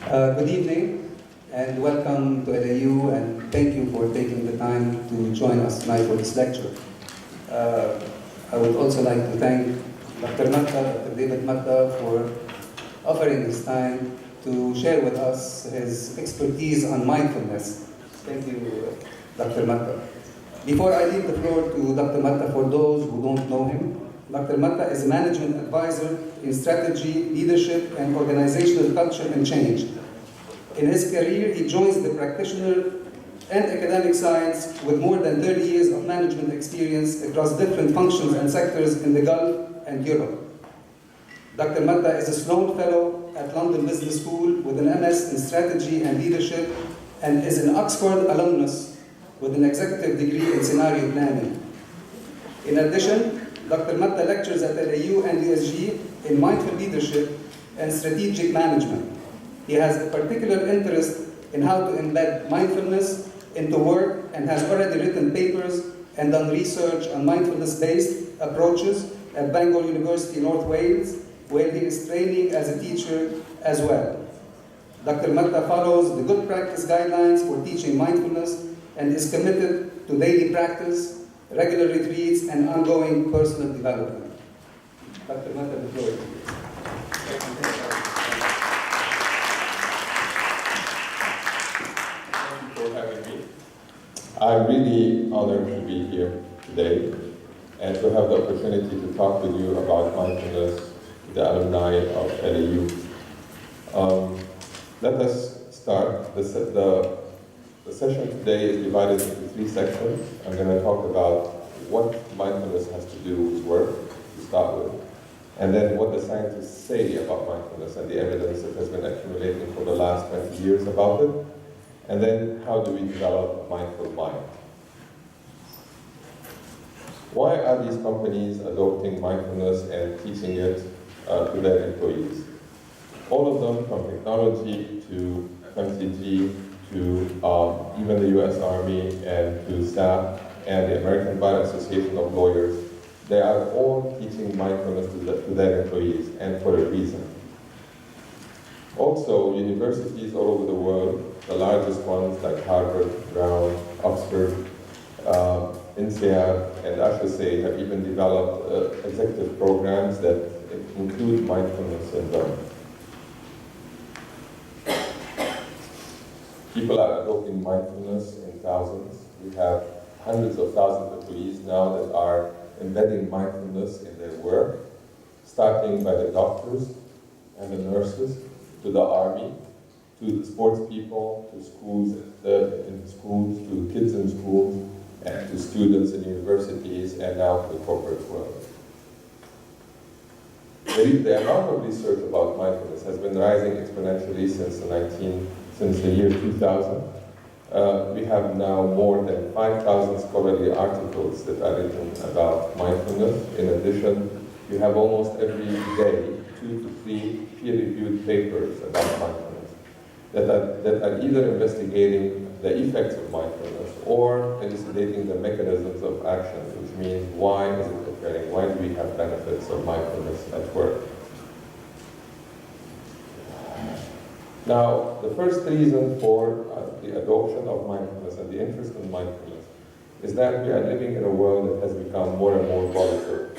Good evening and welcome to LAU, and thank you for taking the time to join us tonight for this lecture. I would also like to thank Dr. Matta, Dr. David Matta, for offering his time to share with us his expertise on mindfulness. Thank you, Dr. Matta. Before I leave the floor to Dr. Matta, for those who don't know him, Dr. Matta is a management advisor in strategy, leadership, and organizational culture and change. In his career, he joins the practitioner and academic science with more than 30 years of management experience across different functions and sectors in the Gulf and Europe. Dr. Matta is a Sloan Fellow at London Business School with an MS in strategy and leadership, and is an Oxford alumnus with an executive degree in scenario planning. In addition, Dr. Matta lectures at LAU and USG in mindful leadership and strategic management. He has a particular interest in how to embed mindfulness into work and has already written papers and done research on mindfulness-based approaches at Bangor University, North Wales, where he is training as a teacher as well. Dr. Matta follows the good practice guidelines for teaching mindfulness and is committed to daily practice, regular retreats, and ongoing personal development. Dr. Matta, the floor is yours. Thank you for having me. I'm really honored to be here today and to have the opportunity to talk with you about mindfulness, the alumni of LAU. Let us start. The session today is divided into three sections. I'm going to talk about what mindfulness has to do with work, to start with, and then what the scientists say about mindfulness and the evidence that has been accumulating for the last 20 years about it, and then how do we develop a mindful mind. Why are these companies adopting mindfulness and teaching it to their employees? All of them, from technology to FMCG to even the US Army and to staff and the American Bar Association of Lawyers, they are all teaching mindfulness to their employees, and for a reason. Also, universities all over the world, the largest ones like Harvard, Brown, Oxford, INSEAD, and HSA have even developed executive programs that include mindfulness in them. People are adopting mindfulness in thousands. We have hundreds of thousands of employees now that are embedding mindfulness in their work, starting by the doctors and the nurses, to the army, to the sports people, to schools, in schools, to kids in schools, and to students in universities, and now to the corporate world. The amount of research about mindfulness has been rising exponentially since the year 2000. We have now more than 5,000 scholarly articles that are written about mindfulness. In addition, we have almost every day 2 to 3 peer-reviewed papers about mindfulness that are either investigating the effects of mindfulness or elucidating the mechanisms of action, which means why is it occurring, why do we have benefits of mindfulness at work. Now, the first reason for the adoption of mindfulness and the interest in mindfulness is that we are living in a world that has become more and more volatile.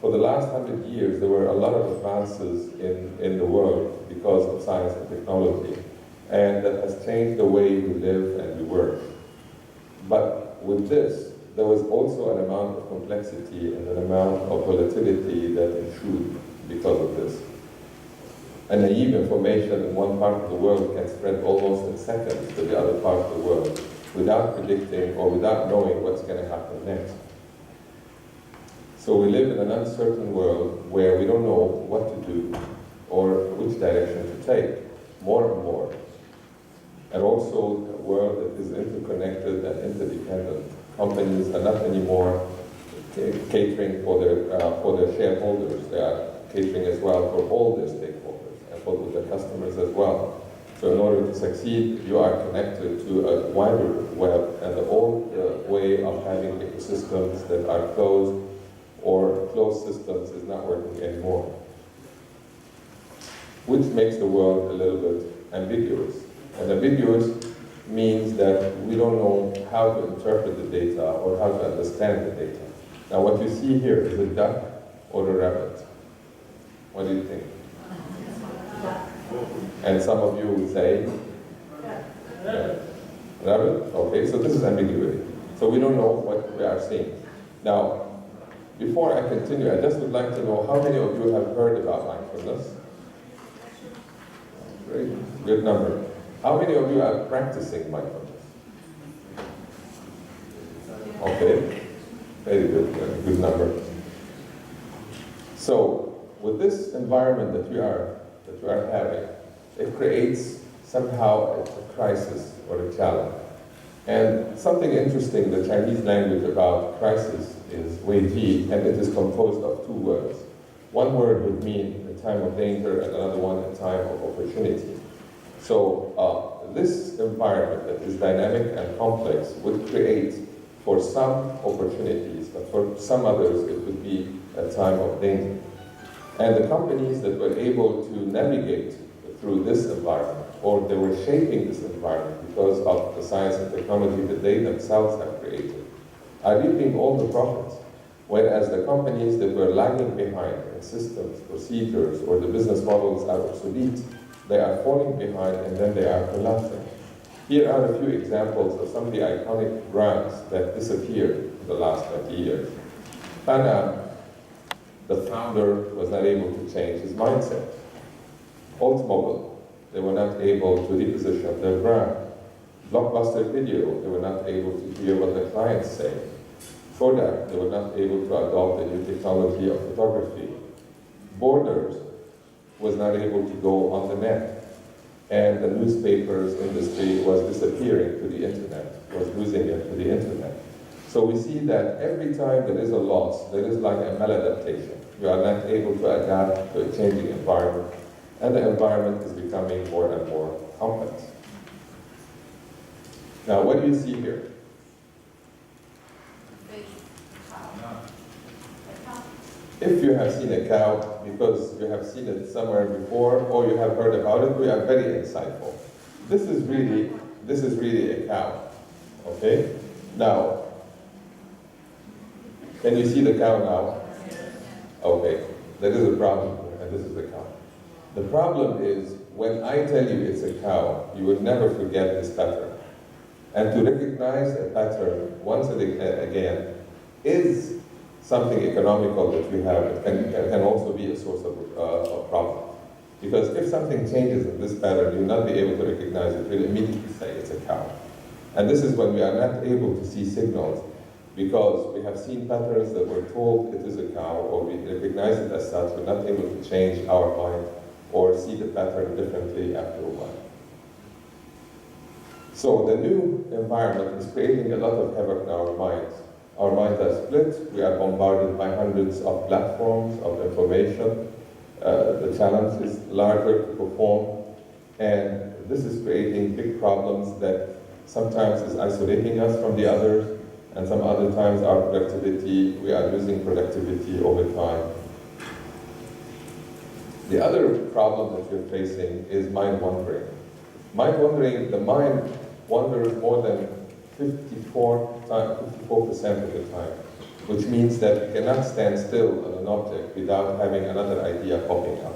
For the last 100 years, there were a lot of advances in the world because of science and technology, and that has changed the way we live and we work. But with this, there was also an amount of complexity and an amount of volatility that ensued because of this. And naive information in one part of the world can spread almost in seconds to the other part of the world without predicting or without knowing what's going to happen next. So we live in an uncertain world where we don't know what to do or which direction to take, more and more. And also a world that is interconnected and interdependent. Companies are not anymore catering for their shareholders. They are catering as well for all their stakeholders and for the customers as well. So in order to succeed, you are connected to a wider web, and the old way of having ecosystems that are closed or closed systems is not working anymore. which makes the world a little bit ambiguous. And ambiguous means that we don't know how to interpret the data or how to understand the data. Now what you see here is a duck or a rabbit. What do you think? And some of you would say, yeah. Rabbit? Okay, so this is ambiguity. So we don't know what we are seeing. Now, before I continue, I just would like to know how many of you have heard about mindfulness? Great, good number. How many of you are practicing mindfulness? Okay, very good, good number. So, with this environment that we are having, it creates somehow a crisis or a challenge. And something interesting, the Chinese language about crisis is wei ji, and it is composed of two words. One word would mean a time of danger, and another one a time of opportunity. So this environment that is dynamic and complex would create for some opportunities, but for some others it would be a time of danger. And the companies that were able to navigate through this environment, or they were shaping this environment because of the science and technology that they themselves have created, are reaping all the profits. Whereas the companies that were lagging behind in systems, procedures, or the business models are obsolete, they are falling behind and then they are collapsing. Here are a few examples of some of the iconic brands that disappeared in the last 20 years. Anna, the founder, was not able to change his mindset. Oldsmobile, they were not able to reposition their brand. Blockbuster Video, they were not able to hear what the clients say. Kodak, they were not able to adopt the new technology of photography. Borders was not able to go on the net. And the newspapers industry was disappearing to the internet, was losing it to the internet. So we see that every time there is a loss, there is like a maladaptation. You are not able to adapt to a changing environment, and the environment is becoming more and more complex. Now, what do you see here? If you have seen a cow, because you have seen it somewhere before, or you have heard about it, we are very insightful. This is really a cow, okay? Now, can you see the cow now? Okay, there is a problem here, and this is the cow. The problem is, when I tell you it's a cow, you will never forget this pattern. And to recognize a pattern once and again is something economical that we have. It can also be a source of problem. Because if something changes in this pattern, you'll not be able to recognize it. You'll immediately say it's a cow. And this is when we are not able to see signals, because we have seen patterns that we're told it is a cow, or we recognize it as such. We're not able to change our mind or see the pattern differently after a while. So the new environment is creating a lot of havoc in our minds. Our minds are split. We are bombarded by hundreds of platforms of information. The challenge is larger to perform, and this is creating big problems that sometimes is isolating us from the others, and some other times our productivity, we are losing productivity over time. The other problem that we're facing is mind wandering. Mind wandering, the mind wanders more than 54% of the time, which means that we cannot stand still on an object without having another idea popping up.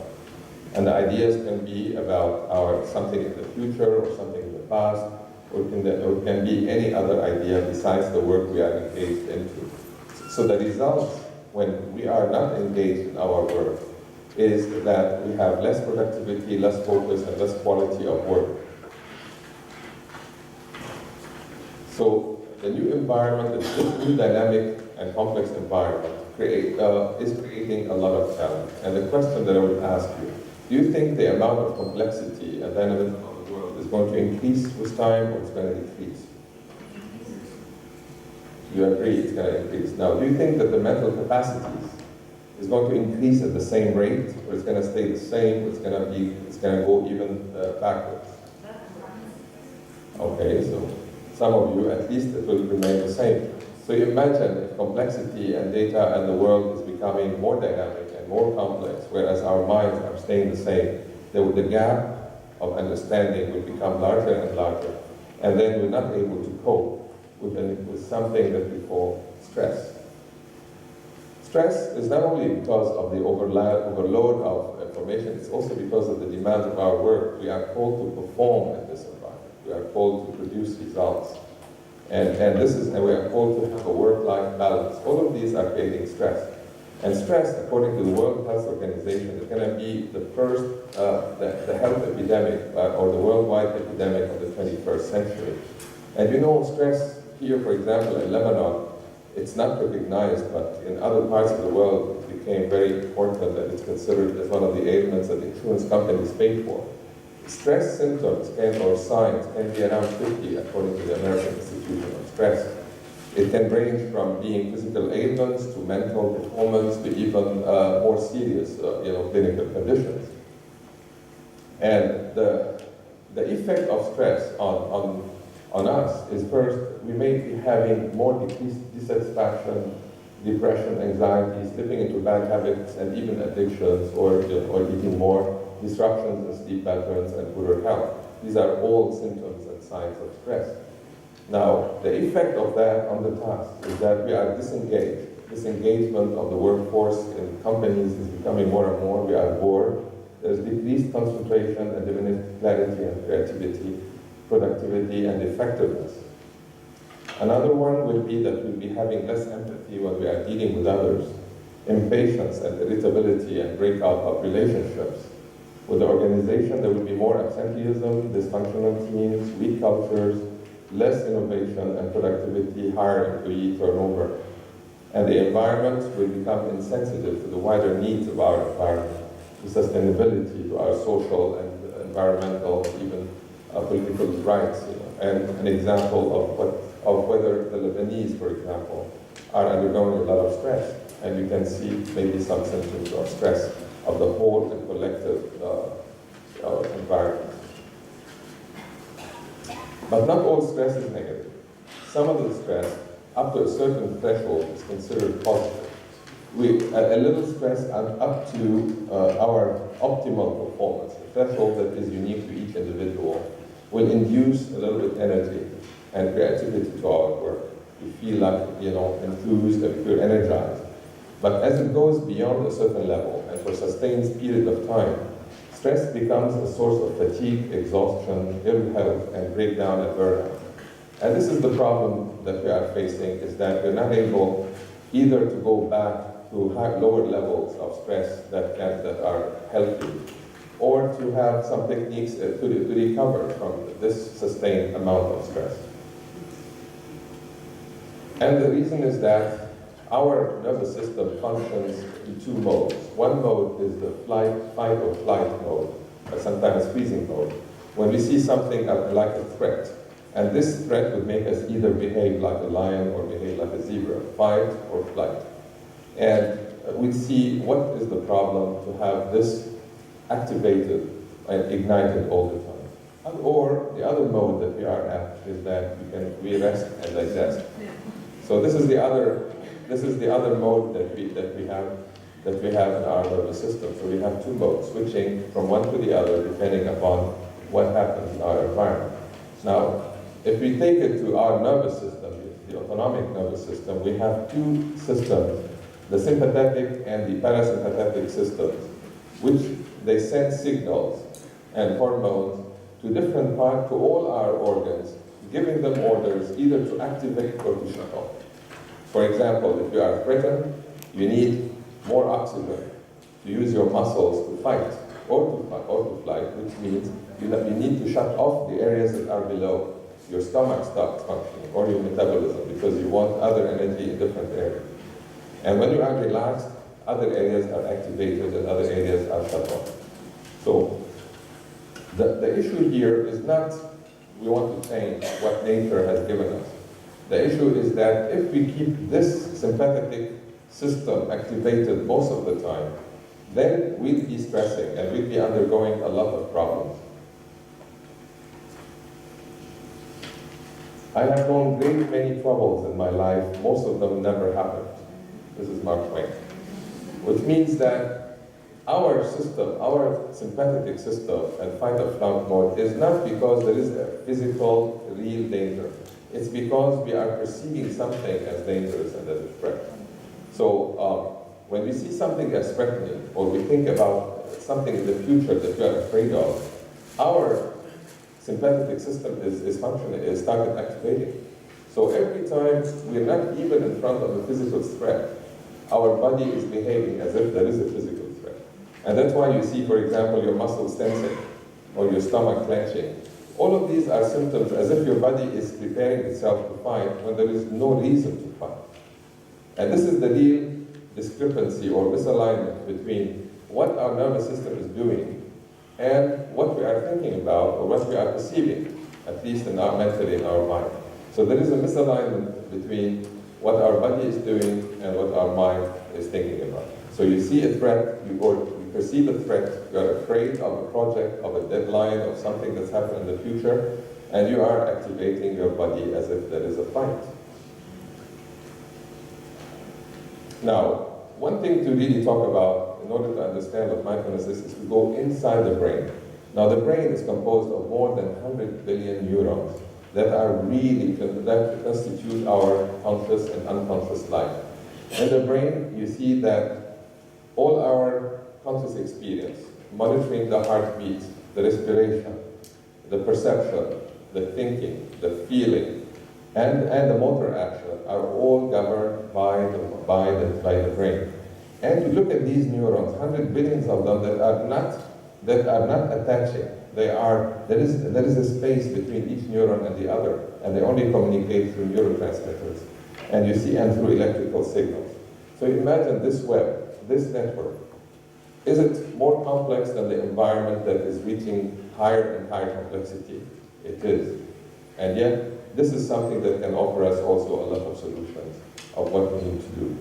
And the ideas can be about something in the future, or something in the past, or it can be any other idea besides the work we are engaged into. So the result, when we are not engaged in our work, is that we have less productivity, less focus, and less quality of work. So the new environment, this new dynamic and complex environment is creating a lot of challenge. And the question that I would ask you, do you think the amount of complexity and dynamism of the world is going to increase with time, or it's going to decrease? You agree it's going to increase. Now, do you think that the mental capacities is going to increase at the same rate, or it's going to stay the same, or it's going to go even backwards? Okay, so some of you, at least, it will remain the same. So you imagine if complexity and data and the world is becoming more dynamic and more complex, whereas our minds are staying the same. the gap of understanding will become larger and larger, and then we're not able to cope with something that we call stress. Stress is not only because of the overload of information, it's also because of the demands of our work. We are called to perform in this environment. We are called to produce results. And we are called to have a work-life balance. All of these are creating stress. And stress, according to the World Health Organization, is going to be the first, the health epidemic, or the worldwide epidemic of the 21st century. And you know, stress here, for example, in Lebanon, it's not recognized, but in other parts of the world, it became very important that it's considered as one of the ailments that insurance companies pay for. Stress symptoms or signs can be around 50, according to the American Institute of Stress. It can range from being physical ailments to mental performance to even more serious, clinical conditions. And the effect of stress on us is, first, we may be having more decreased dissatisfaction, depression, anxiety, slipping into bad habits, and even addictions, or eating more, disruptions in sleep patterns, and poorer health. These are all symptoms and signs of stress. Now, the effect of that on the task is that we are disengaged. Disengagement of the workforce in companies is becoming more and more. We are bored. There's decreased concentration and diminished clarity and creativity, productivity, and effectiveness. Another one will be that we'll be having less empathy when we are dealing with others, impatience and irritability and breakout of relationships. With the organization, there will be more absenteeism, dysfunctional teams, weak cultures, less innovation and productivity, higher employee turnover. And the environment will become insensitive to the wider needs of our environment, to sustainability, to our social and environmental, even political rights. And an example of whether the Lebanese, for example, are undergoing a lot of stress. And you can see maybe some symptoms of stress of the whole and collective environment. But not all stress is negative. Some of the stress, up to a certain threshold, is considered positive. A little stress up to our optimal performance, a threshold that is unique to each individual, will induce a little bit energy and creativity to our work. We feel like, enthused and we feel energized. But as it goes beyond a certain level and for a sustained period of time, stress becomes a source of fatigue, exhaustion, ill health, and breakdown and burnout. And this is the problem that we are facing, is that we're not able either to go back to lower levels of stress that are healthy, or to have some techniques to recover from this sustained amount of stress. And the reason is that our nervous system functions in two modes. One mode is the fight or flight mode, or sometimes freezing mode, when we see something like a threat. And this threat would make us either behave like a lion or behave like a zebra, fight or flight. And we see what is the problem to have this activated and ignited all the time. Or the other mode that we are at is that we rest and digest. So this is the other mode that we have in our nervous system. So we have two modes, switching from one to the other depending upon what happens in our environment. Now, if we take it to our nervous system, the autonomic nervous system, we have two systems, the sympathetic and the parasympathetic systems, which they send signals and hormones to different parts, to all our organs, giving them orders either to activate or to shut off. For example, if you are threatened, you need more oxygen to use your muscles to fight or to flight, which means you need to shut off the areas that are below. Your stomach stops functioning, or your metabolism, because you want other energy in different areas. And when you are relaxed, other areas are activated and other areas are shut off. So the issue here is not we want to change what nature has given us. The issue is that if we keep this sympathetic system activated most of the time, then we'll be stressing and we'll be undergoing a lot of problems. I have known great many troubles in my life. Most of them never happened. This is Mark Twain. Which means that our system, our sympathetic system and fight or flight mode is not because there is a physical, real danger. It's because we are perceiving something as dangerous and as a threat. So when we see something as threatening, or we think about something in the future that we are afraid of, our sympathetic system is functioning, is started activating. So every time we're not even in front of a physical threat, our body is behaving as if there is a physical threat. And that's why you see, for example, your muscles tensing or your stomach clenching. All of these are symptoms as if your body is preparing itself to fight when there is no reason to fight. And this is the real discrepancy or misalignment between what our nervous system is doing and what we are thinking about or what we are perceiving, at least in our mentally in our mind. So there is a misalignment between what our body is doing and what our mind is thinking about. So you see a threat, you perceive a threat, you are afraid of a project, of a deadline, of something that's happened in the future, and you are activating your body as if there is a fight. Now, one thing to really talk about in order to understand what mindfulness is to go inside the brain. Now, the brain is composed of more than 100 billion neurons that constitute our conscious and unconscious life. In the brain, you see that all our conscious experience, monitoring the heartbeat, the respiration, the perception, the thinking, the feeling, and the motor action are all governed by the brain. And you look at these neurons, 100 billions of them that are not attaching. There is a space between each neuron and the other, and they only communicate through neurotransmitters, and through electrical signals. So imagine this web, this network. Is it more complex than the environment that is reaching higher and higher complexity? It is. And yet, this is something that can offer us also a lot of solutions of what we need to do.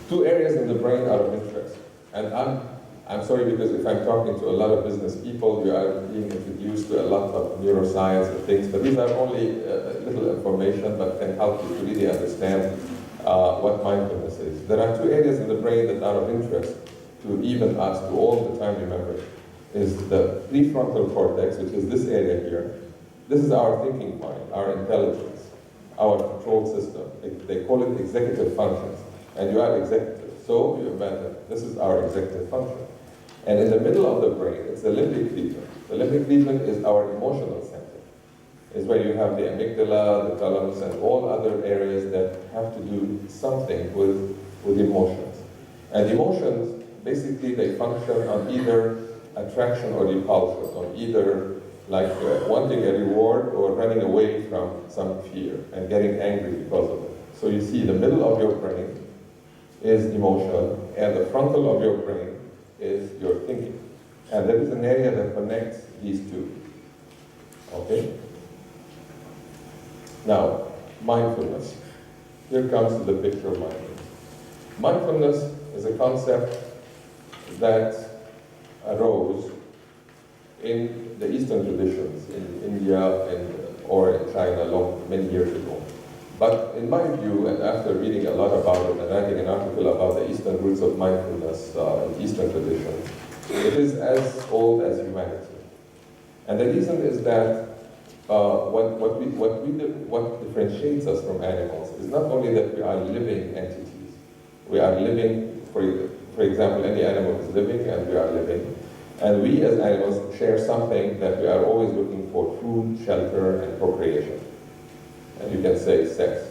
Two areas in the brain are of interest. And I'm sorry, because if I'm talking to a lot of business people, you are being introduced to a lot of neuroscience and things, but these are only little information, but can help you to really understand what mindfulness is. There are two areas in the brain that are of interest to even us, to all the time remember, is the prefrontal cortex, which is this area here. This is our thinking mind, our intelligence, our control system. They call it executive functions, and you are executive. So you imagine, this is our executive function. And in the middle of the brain, it's the limbic region. The limbic region is our emotional center. It's where you have the amygdala, the thalamus, and all other areas that have to do something with emotions. And emotions, basically, they function on either attraction or repulsion, on either like wanting a reward or running away from some fear and getting angry because of it. So you see the middle of your brain is emotion, and the frontal of your brain is your thinking. And there is an area that connects these two. Okay? Now, mindfulness. Here comes the picture of mindfulness. Mindfulness is a concept that arose in the Eastern traditions, in India or in China many years ago. But in my view, and after reading a lot about it and writing an article about the Eastern roots of mindfulness in Eastern traditions, it is as old as humanity. And the reason is that what differentiates us from animals is not only that we are living entities. We are living, for example, any animal is living and we are living. And we as animals share something that we are always looking for: food, shelter, and procreation. And you can say sex.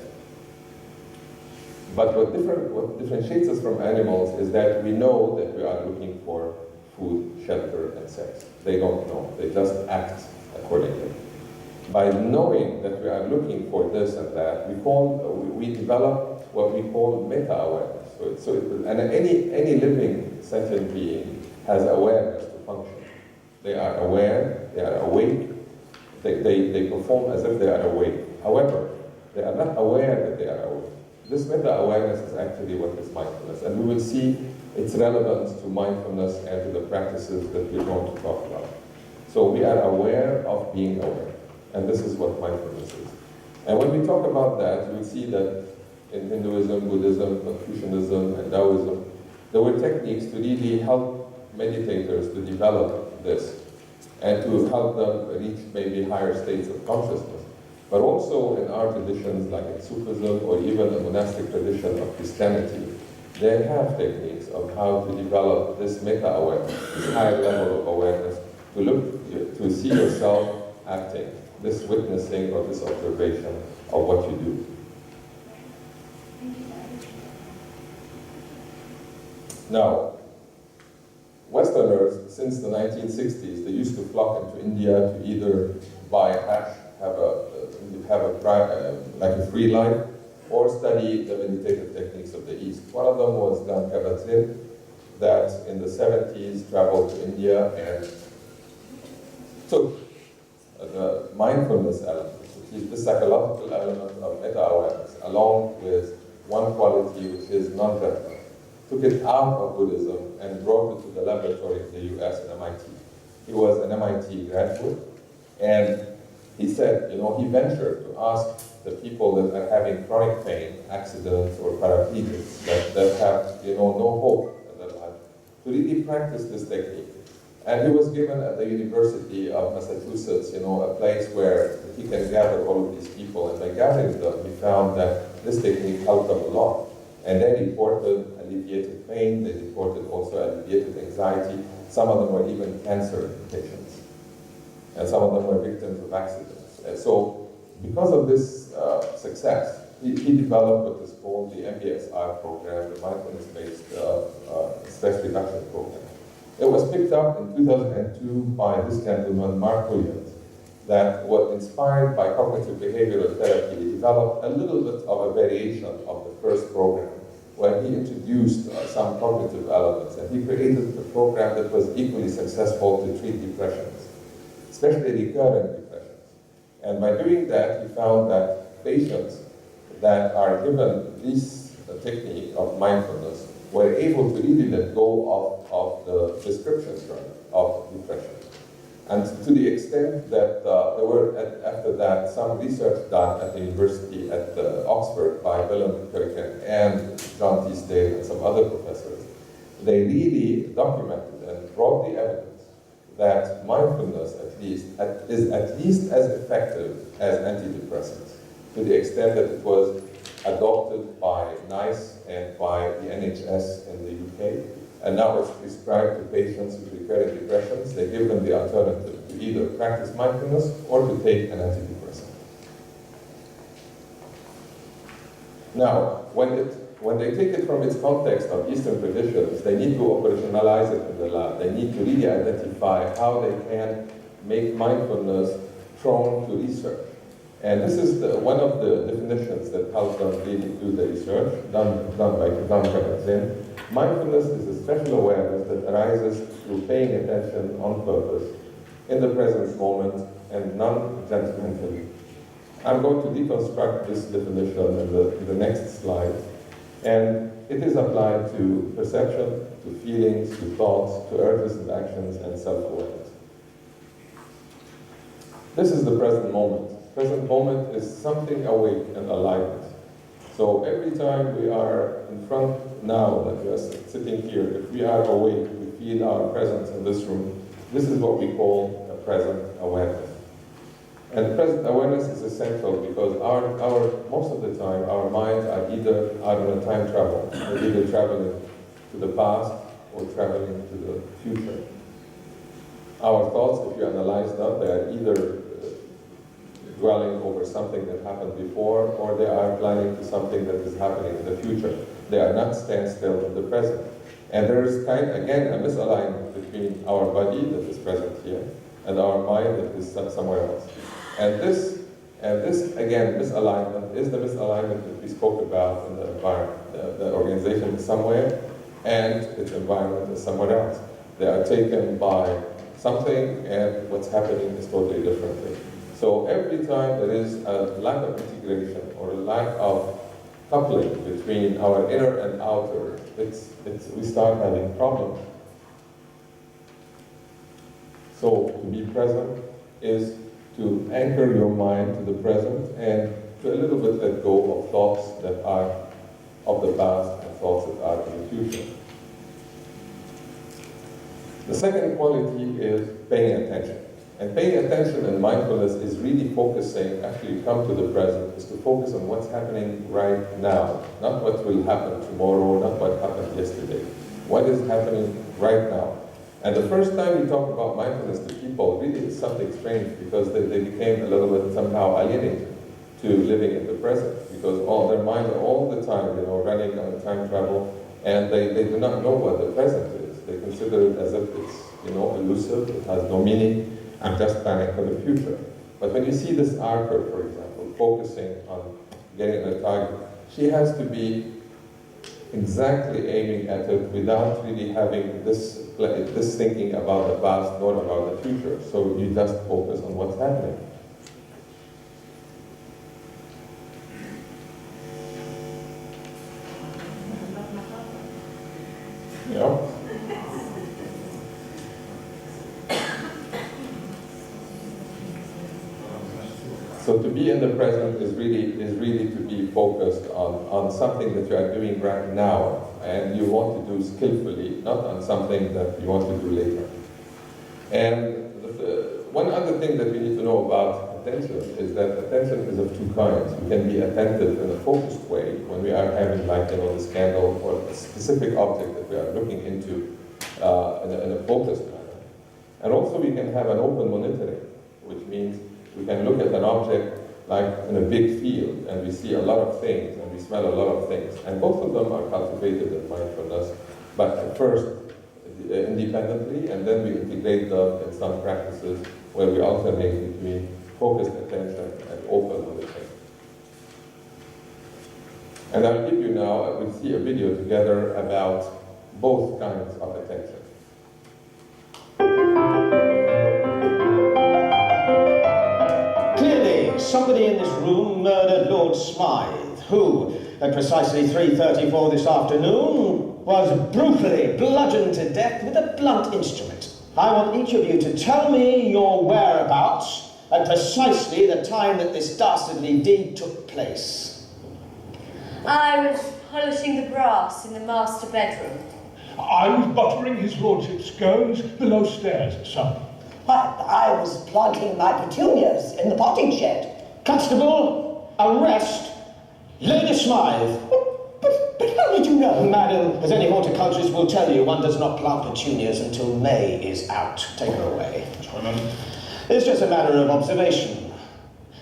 But what differentiates us from animals is that we know that we are looking for food, shelter, and sex. They don't know. They just act accordingly. By knowing that we are looking for this and that, we develop what we call meta-awareness. And any living sentient being has awareness to function. They are aware, they are awake, they perform as if they are awake. However, they are not aware that they are awake. This meta-awareness is actually what is mindfulness, and we will see its relevance to mindfulness and to the practices that we're going to talk about. So we are aware of being aware, and this is what mindfulness is. And when we talk about that, we'll see that in Hinduism, Buddhism, Confucianism, and Taoism, there were techniques to really help meditators to develop this and to help them reach maybe higher states of consciousness. But also in our traditions, like in Sufism or even the monastic tradition of Christianity, they have techniques of how to develop this meta-awareness, this higher level of awareness, to see yourself acting, this witnessing or this observation of what you do. Now, Westerners, since the 1960s, they used to flock into India to either buy hash, have like a free life, or study the meditative techniques of the East. One of them was Gan Kabat-Zinn, that in the 70s traveled to India and took the mindfulness element, which is the psychological element of meta-awareness, along with one quality which is non-judgment, took it out of Buddhism and brought it to the laboratory in the US at MIT. He was an MIT graduate, and he said, he ventured to ask the people that are having chronic pain, accidents, or paraplegics, that have, no hope in their life, to really practice this technique. And he was given at the University of Massachusetts, a place where he can gather all of these people. And by gathering them, he found that this technique helped them a lot. And they reported alleviated pain, they reported also alleviated anxiety. Some of them were even cancer patients. And some of them were victims of accidents. And so, because of this success, he developed what is called the MBSR program, the mindfulness-based stress reduction program. It was picked up in 2002 by this gentleman, Mark Williams, that was inspired by cognitive behavioral therapy. He developed a little bit of a variation of the first program, where he introduced some cognitive elements, and he created a program that was equally successful to treat depressions, especially recurrent depressions. And by doing that, he found that patients that are given this technique of mindfulness were able to really let go of the prescription drug of depression. And to the extent that there were, after that, some research done at the university at Oxford by Willem Kuyken and John Teasdale and some other professors, they really documented and brought the evidence that mindfulness is at least as effective as antidepressants, to the extent that it was adopted by NICE and by the NHS in the UK. And now it's prescribed to patients with recurrent depressions. They give them the alternative to either practice mindfulness or to take an antidepressant. Now, when they take it from its context of Eastern traditions, they need to operationalize it in the lab. They need to really identify how they can make mindfulness prone to research. And this is one of the definitions that helped them really do the research, done by Gan Kabat-Zinn. Mindfulness is a special awareness that arises through paying attention on purpose, in the present moment, and non-judgmentally. I'm going to deconstruct this definition in the next slide. And it is applied to perception, to feelings, to thoughts, to urges and actions, and self-awareness. This is the present moment. Present moment is something awake and aliveness. So every time we are in front now, that we are sitting here, if we are awake, we feel our presence in this room, this is what we call a present awareness. And present awareness is essential because most of the time our minds are either on a time travel, we're either traveling to the past or traveling to the future. Our thoughts, if you analyze them, they are either dwelling over something that happened before, or they are planning to something that is happening in the future. They are not standstill in the present. And there is again, a misalignment between our body that is present here and our mind that is somewhere else. And this again, misalignment is the misalignment that we spoke about in the environment. The organization is somewhere, and its environment is somewhere else. They are taken by something, and what's happening is totally differently. So every time there is a lack of integration or a lack of coupling between our inner and outer, we start having problems. So to be present is to anchor your mind to the present and to a little bit let go of thoughts that are of the past and thoughts that are in the future. The second quality is paying attention. And paying attention in mindfulness is really focusing, after you come to the present, is to focus on what's happening right now, not what will happen tomorrow, not what happened yesterday. What is happening right now? And the first time we talk about mindfulness to people, really it's something strange because they became a little bit somehow alienated to living in the present because all their minds are all the time, running on time travel, and they do not know what the present is. They consider it as if it's, elusive, it has no meaning. I'm just planning for the future. But when you see this archer, for example, focusing on getting a target, she has to be exactly aiming at it without really having this thinking about the past nor about the future. So you just focus on what's happening. Yeah. So to be in the present is really to be focused on something that you are doing right now and you want to do skillfully, not on something that you want to do later. And one other thing that we need to know about attention is that attention is of two kinds. You can be attentive in a focused way when we are having this candle or a specific object that we are looking into in a focused manner. And also we can have an open monitoring, which means we can look at an object like in a big field and we see a lot of things and we smell a lot of things. And both of them are cultivated in mindfulness, but at first independently, and then we integrate them in some practices where we alternate between focused attention and open monitoring. And I'll give you now, we'll see a video together about both kinds of attention. Somebody in this room murdered Lord Smythe, who, at precisely 3:34 this afternoon, was brutally bludgeoned to death with a blunt instrument. I want each of you to tell me your whereabouts at precisely the time that this dastardly deed took place. I was polishing the brass in the master bedroom. I was buttering his lordship's scones below stairs, sir. I was planting my petunias in the potting shed. Constable, arrest Lady Smythe. But how did you know? Madam, as any horticulturist will tell you, one does not plant petunias until May is out. Take her away. Sorry, madam. It's just a matter of observation.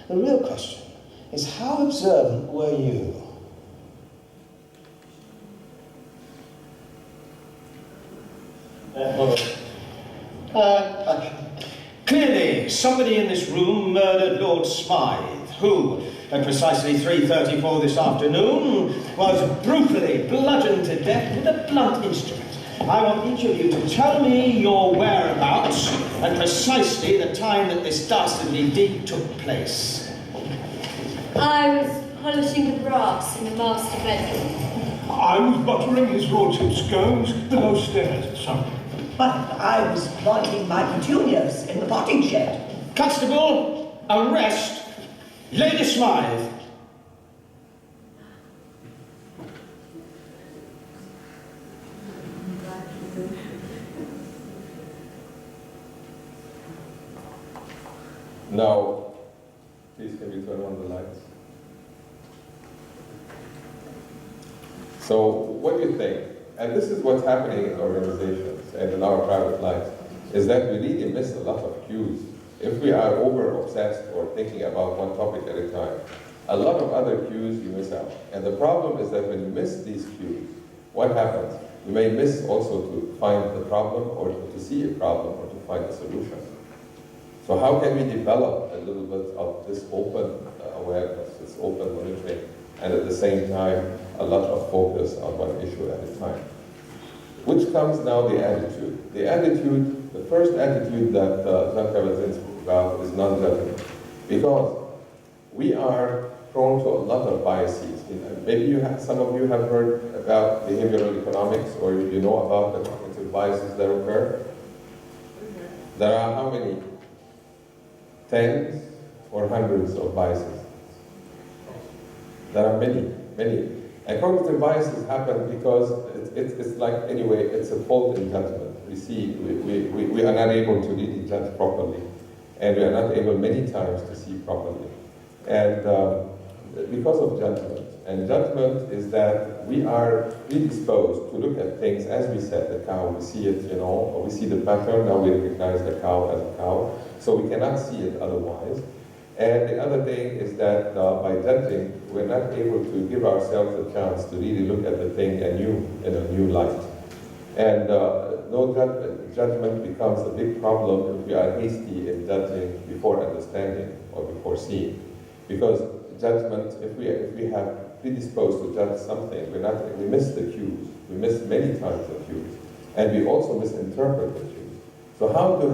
The real question is, how observant were you? Clearly, somebody in this room murdered Lord Smythe, who, at precisely 3:34 this afternoon, was brutally bludgeoned to death with a blunt instrument. I want each of you to tell me your whereabouts at precisely the time that this dastardly deed took place. I was polishing the brass in the master bedroom. I was buttering his lordship's scones below stairs, sir. But I was planting my petunias in the potting shed. Constable, arrest Lady Smythe. Now, please can you turn on the lights? So, what do you think? And this is what's happening in organizations and in our private lives, is that we really miss a lot of cues. If we are over-obsessed or thinking about one topic at a time, a lot of other cues you miss out. And the problem is that when you miss these cues, what happens? You may miss also to find the problem or to see a problem or to find a solution. So how can we develop a little bit of this open awareness, this open monitoring, and at the same time, a lot of focus on one issue at a time? Which comes now the attitude. The attitude, the first attitude that John Kabat-Zinn spoke about is non-judgment. Because we are prone to a lot of biases. Maybe some of you have heard about behavioral economics, or you know about the cognitive biases that occur. There are how many? Tens or hundreds of biases. There are many, many. And cognitive biases happen because it's like, anyway, it's a fault in judgment. we are not able to really judge properly, and we are not able many times to see properly. And because of judgment. And judgment is that we are predisposed to look at things, as we said, the cow, we see it, or we see the pattern, now we recognize the cow as a cow, so we cannot see it otherwise. And the other thing is that by judging, we're not able to give ourselves a chance to really look at the thing in a new light. And no judgment becomes a big problem if we are hasty in judging before understanding or before seeing. Because judgment, if we have predisposed to judge something, we miss the cues. We miss many times the cues. And we also misinterpret the cues. So how to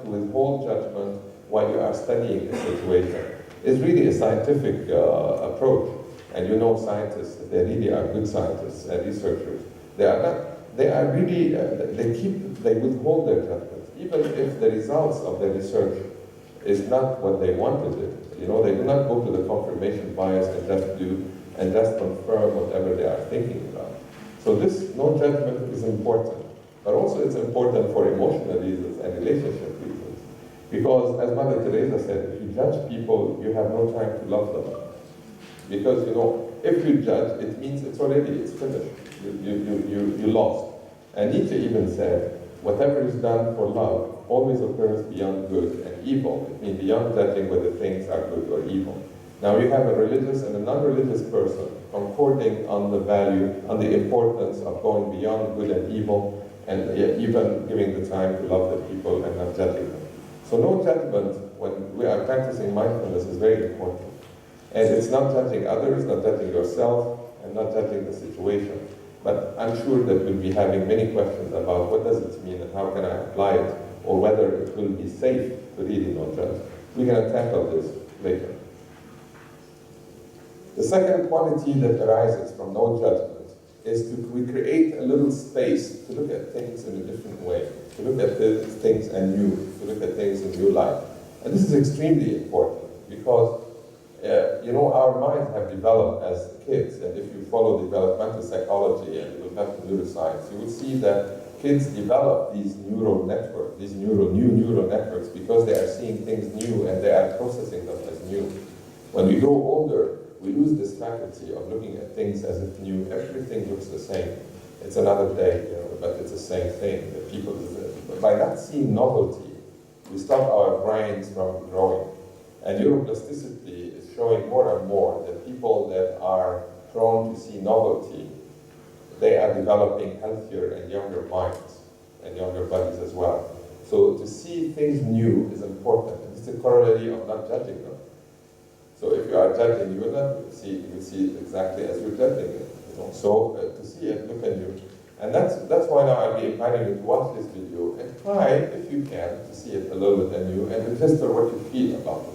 withhold judgment while you are studying a situation is really a scientific approach. And you know scientists, they really are good scientists and researchers. They withhold their judgment, even if the results of their research is not what they wanted it. They do not go to the confirmation bias and just confirm whatever they are thinking about. So this no judgment is important, but also it's important for emotional reasons and relationship reasons. Because as Mother Teresa said, if you judge people, you have no time to love them. Because if you judge, it means it's finished. You lost. And Nietzsche even said, whatever is done for love always occurs beyond good and evil. It means beyond judging whether things are good or evil. Now you have a religious and a non-religious person concording on the value, on the importance of going beyond good and evil, and even giving the time to love the people and not judging them. So no judgment when we are practicing mindfulness is very important. And it's not judging others, not judging yourself, and not judging the situation. But I'm sure that we'll be having many questions about what does it mean and how can I apply it, or whether it will be safe to really not judge. We're going to tackle this later. The second quality that arises from no judgment is we create a little space to look at things in a different way, to look at things anew, to look at things in new light. And this is extremely important because our minds have developed as kids, and if you follow developmental psychology and developmental neuroscience, you will see that kids develop these neural networks, new neural networks, because they are seeing things new and they are processing them as new. When we grow older, we lose this faculty of looking at things as if new. Everything looks the same. It's another day, but it's the same thing. By not seeing novelty, we stop our brains from growing. And neuroplasticity is showing more and more that people that are prone to see novelty, they are developing healthier and younger minds and younger bodies as well. So to see things new is important. And it's a corollary of not judging them. So if you are judging, you will not see, you will see it exactly as you're judging it. So to see it, look anew. And that's why now I'll be inviting you to watch this video and try, if you can, to see it a little bit anew and register what you feel about it.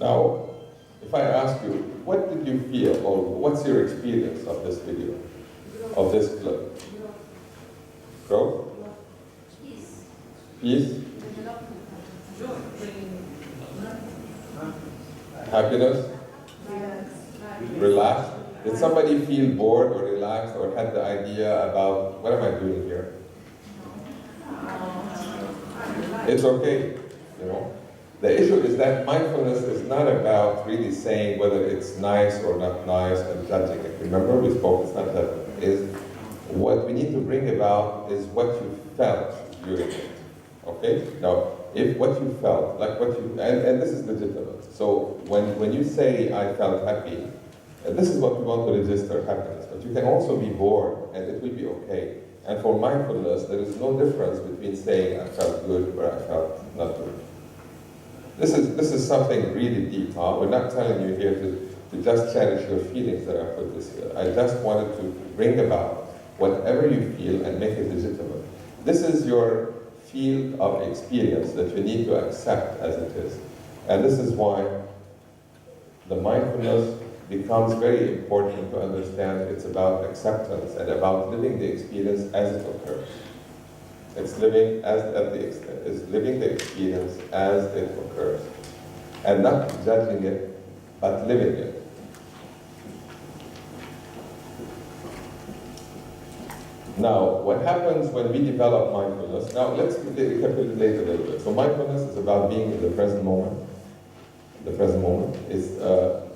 Now, if I ask you, what did you feel, or what's your experience of this video, of this clip? Growth? Peace. Peace? Happiness? Relaxed? Did somebody feel bored or relaxed or had the idea about, what am I doing here? It's okay, The issue is that mindfulness is not about really saying whether it's nice or not nice and judging it. Remember, we spoke, it's not that. What we need to bring about is what you felt during it. Okay? Now, if what you felt, like what you, and this is legitimate. So when you say, I felt happy, this is what we want to register happiness. But you can also be bored, and it will be okay. And for mindfulness, there is no difference between saying, I felt good or I felt not good. This is something really deep. We're not telling you here to just cherish your feelings that I put this here. I just wanted to bring about whatever you feel and make it legitimate. This is your field of experience that you need to accept as it is. And this is why the mindfulness becomes very important to understand. It's about acceptance and about living the experience as it occurs. It's living the experience as it occurs. And not judging it, but living it. Now, what happens when we develop mindfulness? Now, let's recapitulate a little bit. So mindfulness is about being in the present moment. The present moment is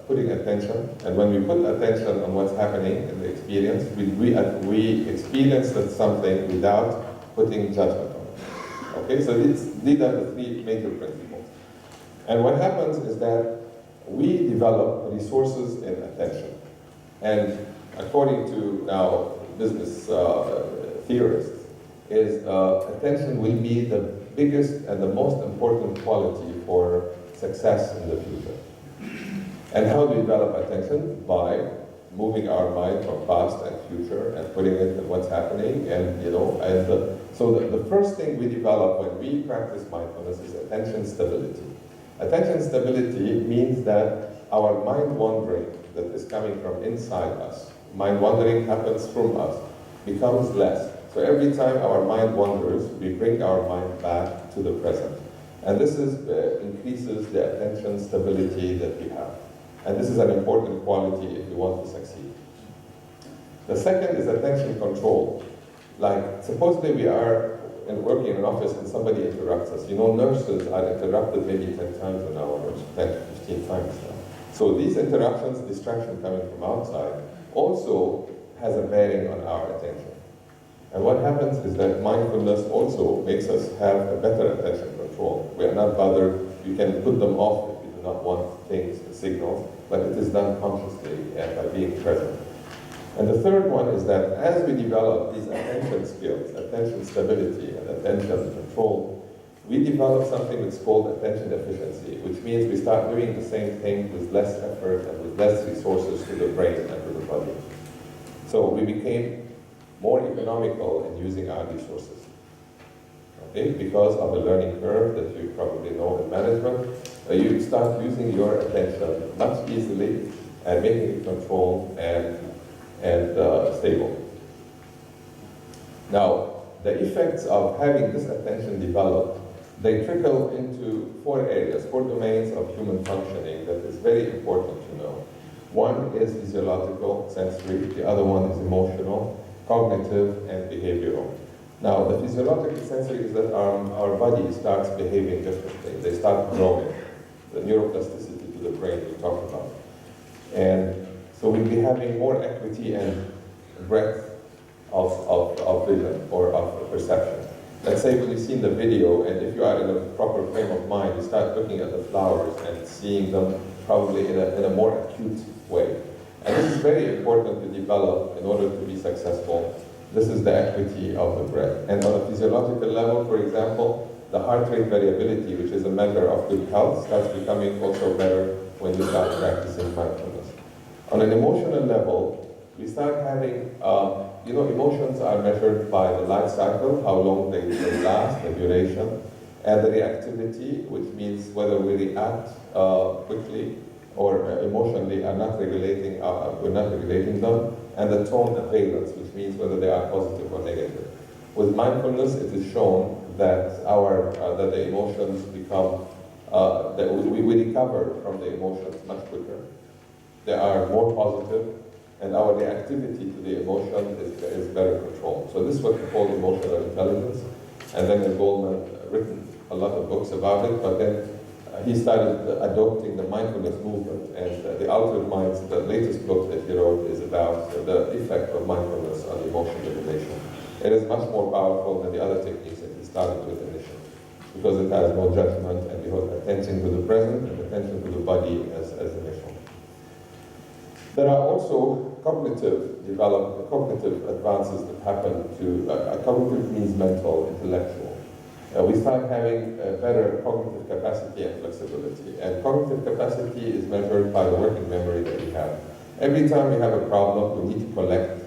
putting attention. And when we put attention on what's happening in the experience, we experience that something without putting judgment on it. Okay, so these are the three major principles. And what happens is that we develop resources in attention. And according to now business theorists, attention will be the biggest and the most important quality for success in the future. And how do we develop attention? By moving our mind from past and future and putting it in what's happening. And so the first thing we develop when we practice mindfulness is attention stability. Attention stability means that our mind wandering that is coming from inside us, mind wandering happens from us, becomes less. So every time our mind wanders, we bring our mind back to the present. And this increases the attention stability that we have. And this is an important quality if you want to succeed. The second is attention control. Like, supposedly we are working in an office and somebody interrupts us. You know, nurses are interrupted maybe 10 times an hour, or 10 to 15 times now. So these interruptions, distraction coming from outside, also has a bearing on our attention. And what happens is that mindfulness also makes us have a better attention control. We are not bothered. You can put them off if you do not want things, signals, but it is done consciously and by being present. And the third one is that as we develop these attention skills, attention stability and attention control, we develop something that's called attention deficiency, which means we start doing the same thing with less effort and with less resources to the brain and to the body. So we became more economical in using our resources. Okay? Because of a learning curve that you probably know in management, you start using your attention much easily and making it controlled and stable. Now, the effects of having this attention developed, they trickle into four areas, four domains of human functioning that is very important to know. One is physiological, sensory, the other one is emotional, cognitive, and behavioral. Now, the physiological sensory is that our body starts behaving differently. They start growing. The neuroplasticity to the brain we talked about. And so we'll be having more equity and breadth of vision or of perception. Let's say when you've seen the video, and if you are in a proper frame of mind, you start looking at the flowers and seeing them probably in a more acute way. And this is very important to develop in order to be successful. This is the equity of the breath. And on a physiological level, for example, the heart rate variability, which is a measure of good health, starts becoming also better when you start practicing mindfulness. On an emotional level, we start having, emotions are measured by the life cycle, how long they last, the duration, and the reactivity, which means whether we react quickly or emotionally are not regulating, we're not regulating them, and the tone of valence, which means whether they are positive or negative. With mindfulness, it is shown that that the emotions become, that we recover from the emotions much quicker. They are more positive, and our reactivity to the emotion is better controlled. So this is what we call emotional intelligence. And then Goldman written a lot of books about it, but then he started adopting the mindfulness movement, and the Altered Minds, the latest book that he wrote, is about the effect of mindfulness on emotion regulation. It is much more powerful than the other techniques that he started with initially, because it has no judgment and you have attention to the present and attention to the body as initial. There are also cognitive advances that happen to, cognitive means mental, intellectual. We start having better cognitive capacity and flexibility. And cognitive capacity is measured by the working memory that we have. Every time we have a problem, we need to collect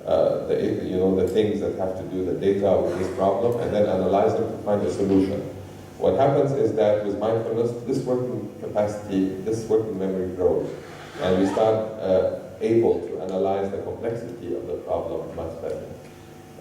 the things that have to do the data with this problem and then analyze them to find a solution. What happens is that with mindfulness, this working capacity, this working memory grows. And we start able to analyze the complexity of the problem much better.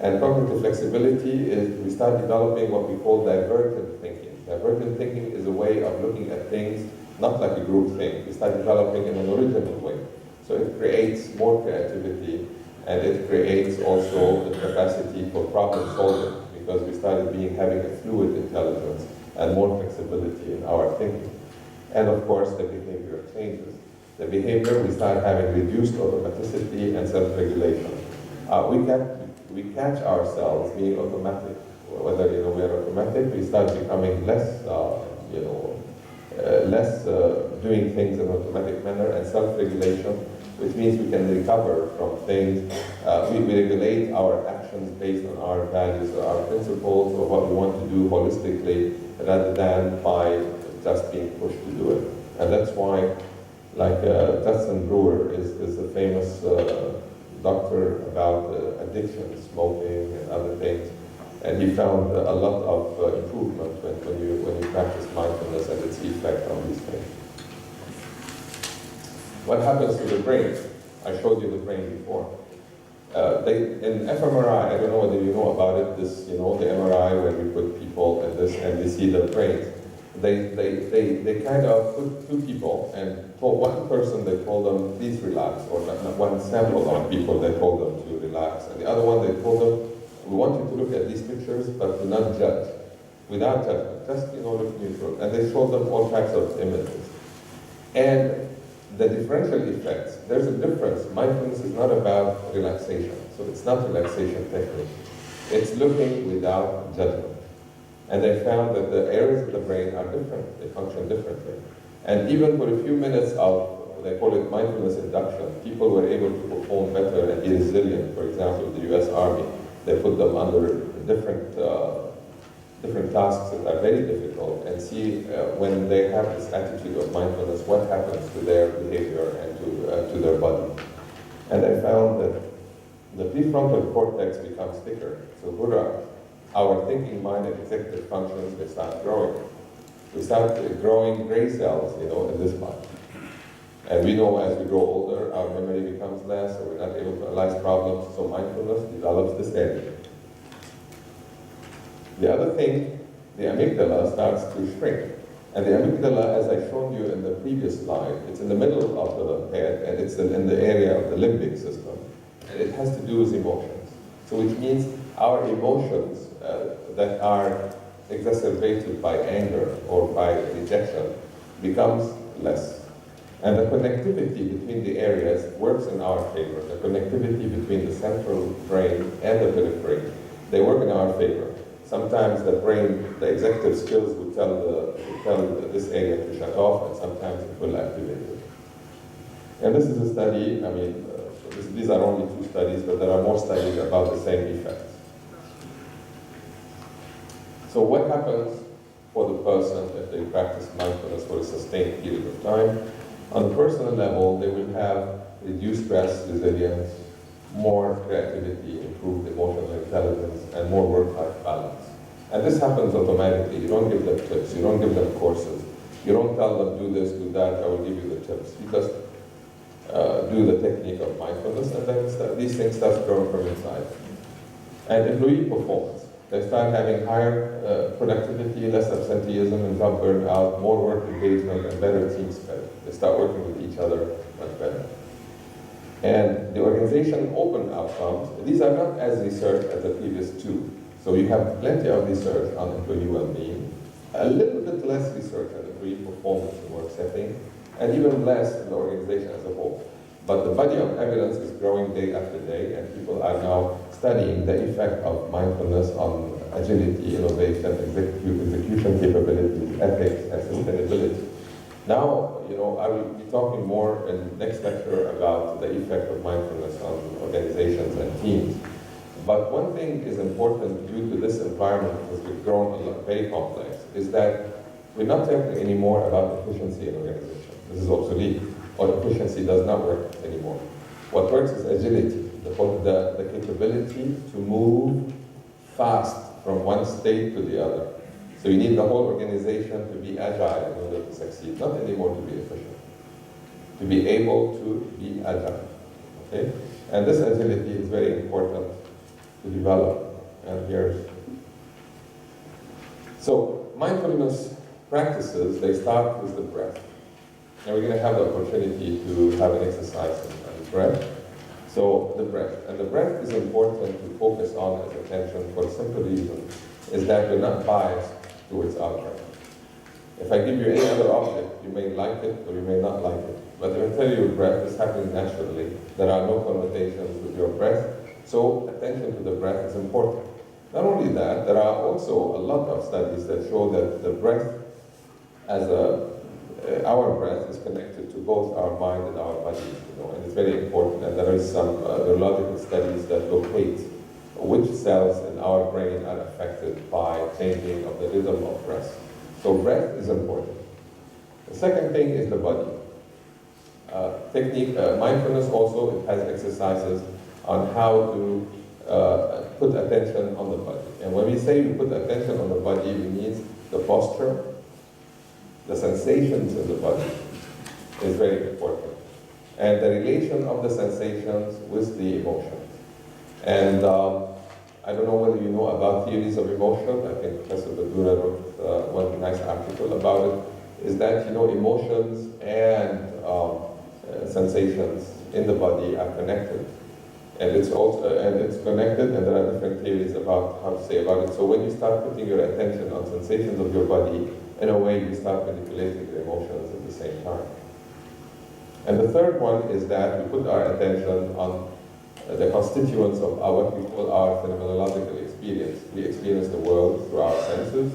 And cognitive flexibility is we start developing what we call divergent thinking. Divergent thinking is a way of looking at things not like a group thing. We start developing in an original way. So it creates more creativity, and it creates also the capacity for problem solving, because we started having a fluid intelligence and more flexibility in our thinking. And of course, the behavior changes. The behavior, we start having reduced automaticity and self-regulation. We catch ourselves being automatic. Whether we are automatic, we start becoming less, doing things in an automatic manner, and self-regulation, which means we can recover from things. We regulate our actions based on our values or our principles or what we want to do holistically, rather than by just being pushed to do it. And that's why, like Justin Brewer is a famous doctor about addiction, smoking, and other things. And he found a lot of improvement when you practice mindfulness and its effect on these things. What happens to the brain? I showed you the brain before. In fMRI, I don't know whether you know about it, the MRI where we put people in this and we see their brains. They kind of put two people and told one person, they told them, please relax, or not one sample of people, they told them to relax. And the other one, they told them, we want you to look at these pictures, but do not judge. Without judgment, just look neutral. And they showed them all types of images. And the differential effects, there's a difference. Mindfulness is not about relaxation. So it's not relaxation technique. It's looking without judgment. And they found that the areas of the brain are different. They function differently. And even for a few minutes of, they call it mindfulness induction, people were able to perform better and be resilient. For example, the US Army, they put them under different tasks that are very difficult, and see when they have this attitude of mindfulness, what happens to their behavior and to their body. And I found that the prefrontal cortex becomes thicker. So hurrah, our thinking mind and executive functions, they start growing. We start growing gray cells, in this part. And we know as we grow older, our memory becomes less, so we're not able to analyze problems, so mindfulness develops this area. The other thing, the amygdala starts to shrink. And the amygdala, as I showed you in the previous slide, it's in the middle of the head, and it's in the area of the limbic system. And it has to do with emotions. So which means our emotions that are exacerbated by anger or by rejection becomes less. And the connectivity between the areas works in our favor. The connectivity between the central brain and the periphery, they work in our favor. Sometimes the brain, the executive skills will tell this area to shut off, and sometimes it will activate it. And this is a study, these are only 2 studies, but there are more studies about the same effects. So what happens for the person if they practice mindfulness for a sustained period of time? On a personal level, they will have reduced stress, resilience, more creativity, improved emotional intelligence, and more work-life balance. And this happens automatically. You don't give them tips, you don't give them courses. You don't tell them, do this, do that, I will give you the tips. You just do the technique of mindfulness, and then these things start growing from inside. And employee performance. They start having higher productivity, less absenteeism and job burnout, more work engagement, and better team spirit. They start working with each other much better. And the organization open outcomes, these are not as researched as the previous 2. So you have plenty of research on employee well-being, a little bit less research on the brief performance in work setting, and even less in the organization as a whole. But the body of evidence is growing day after day, and people are now studying the effect of mindfulness on agility, innovation, execution capabilities, ethics, and sustainability. Now, I will be talking more in the next lecture about the effect of mindfulness on organizations and teams. But one thing is important due to this environment, because we've grown very complex, is that we're not talking anymore about efficiency in organizations. This is obsolete, or efficiency does not work anymore. What works is agility, the capability to move fast from one state to the other. So you need the whole organization to be agile in order to succeed, not anymore to be efficient. To be able to be agile, okay? And this agility is very important to develop. And so mindfulness practices, they start with the breath. And we're going to have the opportunity to have an exercise on the breath. So the breath. And the breath is important to focus on as attention for a simple reason, is that we're not biased towards our breath. If I give you any other object, you may like it or you may not like it. But if I tell you your breath is happening naturally, there are no connotations with your breath, so attention to the breath is important. Not only that, there are also a lot of studies that show that the breath our breath is connected to both our mind and our body, and it's very important. And there is some neurological studies that locate which cells in our brain are affected by changing of the rhythm of breath. So breath is important. The second thing is the body. Mindfulness also, it has exercises on how to put attention on the body. And when we say we put attention on the body, it means the posture, the sensations in the body is very important. And the relation of the sensations with the emotions. And I don't know whether you know about theories of emotion. I think Professor Badura wrote one nice article about it. Is that, emotions and sensations in the body are connected. And it's connected, and there are different theories about how to say about it. So when you start putting your attention on sensations of your body, in a way you start manipulating your emotions at the same time. And the third one is that we put our attention on the constituents of what we call our phenomenological experience. We experience the world through our senses.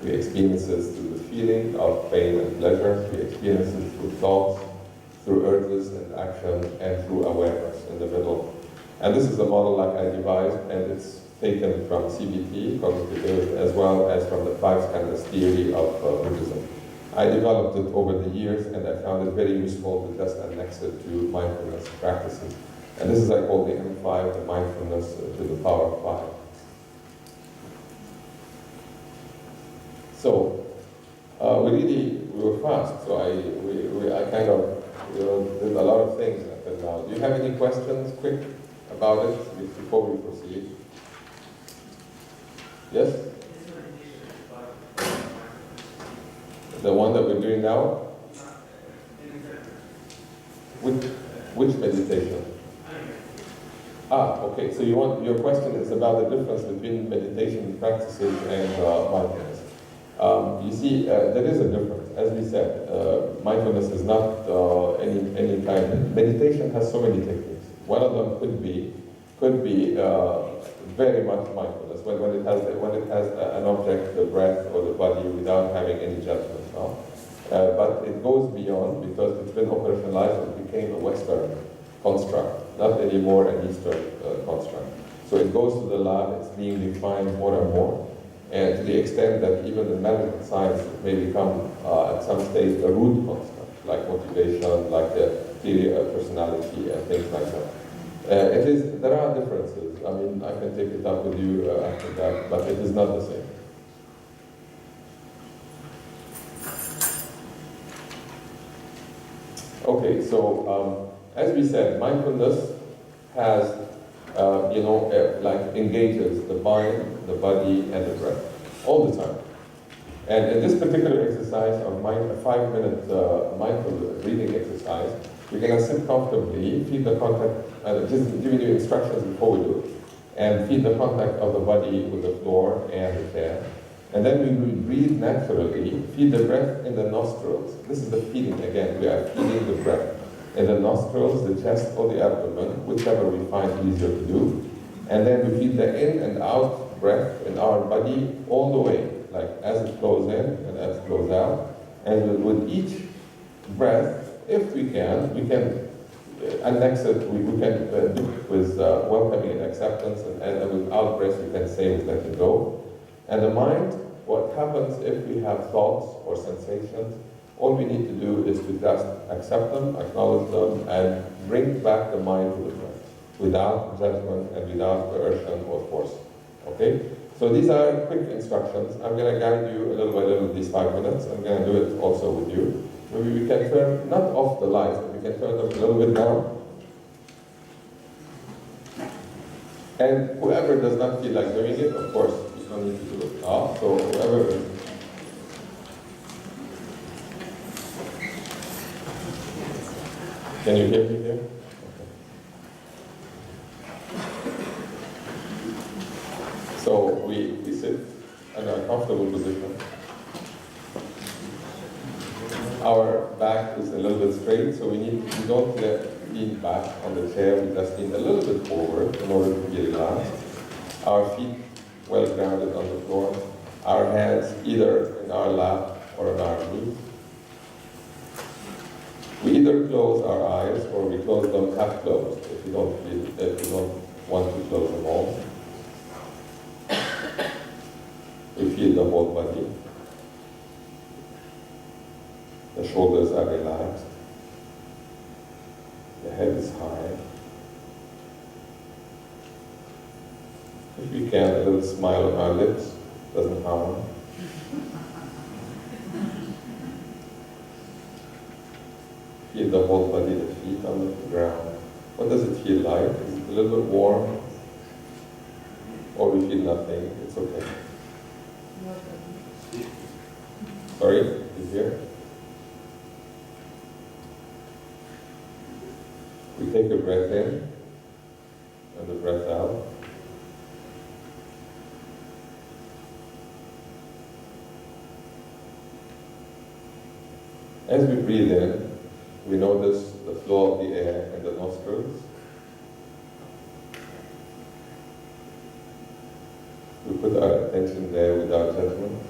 We experience it through the feeling of pain and pleasure. We experience it through thoughts, through urges and action, and through awareness in the middle. And this is a model like I devised, and it's taken from CBT, cognitive behavior, as well as from the 5 skandhas theory of Buddhism. I developed it over the years, and I found it very useful to just annex it to mindfulness practices. And this is, I call the M5, the mindfulness to the power of 5. So, we were fast, so I kind of did a lot of things until now. Do you have any questions, quick, about it before we proceed? Yes? The one that we're doing now? Which meditation? Okay, so your question is about the difference between meditation practices and mindfulness. You see, there is a difference. As we said, mindfulness is not any kind of... Meditation has so many techniques. One of them could be very much mindfulness, when it has an object, the breath or the body, without having any judgment. But it goes beyond, because it's been operationalized and became a Western construct, not anymore an Eastern construct. So it goes to the lab, it's being refined more and more, and to the extent that even the medical science may become, at some stage, a root construct, like motivation, like the theory of personality, and things like that. There are differences. I mean, I can take it up with you after that, but it is not the same. Okay, so as we said, mindfulness has, engages the mind, the body, and the breath all the time. And in this particular exercise, a 5-minute mindful breathing exercise, you're going to sit comfortably, feel the contact, just giving you instructions before we do it, and feel the contact of the body with the floor and the chair. And then we will breathe naturally, feel the breath in the nostrils. This is the feeling again, we are feeling the breath in the nostrils, the chest or the abdomen, whichever we find easier to do. And then we feel the in and out breath in our body all the way, like as it flows in and as it flows out. And with each breath, if we can annex it, we can do it with welcoming and acceptance, and with out breath we can say with letting go. And the mind, what happens if we have thoughts or sensations, all we need to do is to just accept them, acknowledge them, and bring back the mind to the breath, without judgment and without coercion or force. Okay? So these are quick instructions. I'm going to guide you a little by little these 5 minutes. I'm going to do it also with you. Maybe we can turn, not off the lights, but we can turn them a little bit down. And whoever does not feel like doing it, of course, you don't need to do it. So whoever Can you hear me here? Okay. So we sit in a comfortable position. Our back is a little bit straight, so we don't lean back on the chair, we just lean a little bit forward in order to be relaxed. Our feet well grounded on the floor. Our hands either in our lap or on our knees. We either close our eyes or we close them half closed if you don't want to close them all. We feel the whole body. The shoulders are relaxed. The head is high. If we can, a little smile on our lips doesn't harm. Feel the whole body, the feet on the ground. What does it feel like? Is it a little bit warm? Or we feel nothing? It's okay. Sorry, you hear? We take a breath in and a breath out. As we breathe in, we notice the flow of the air in the nostrils. We put our attention there without judgment.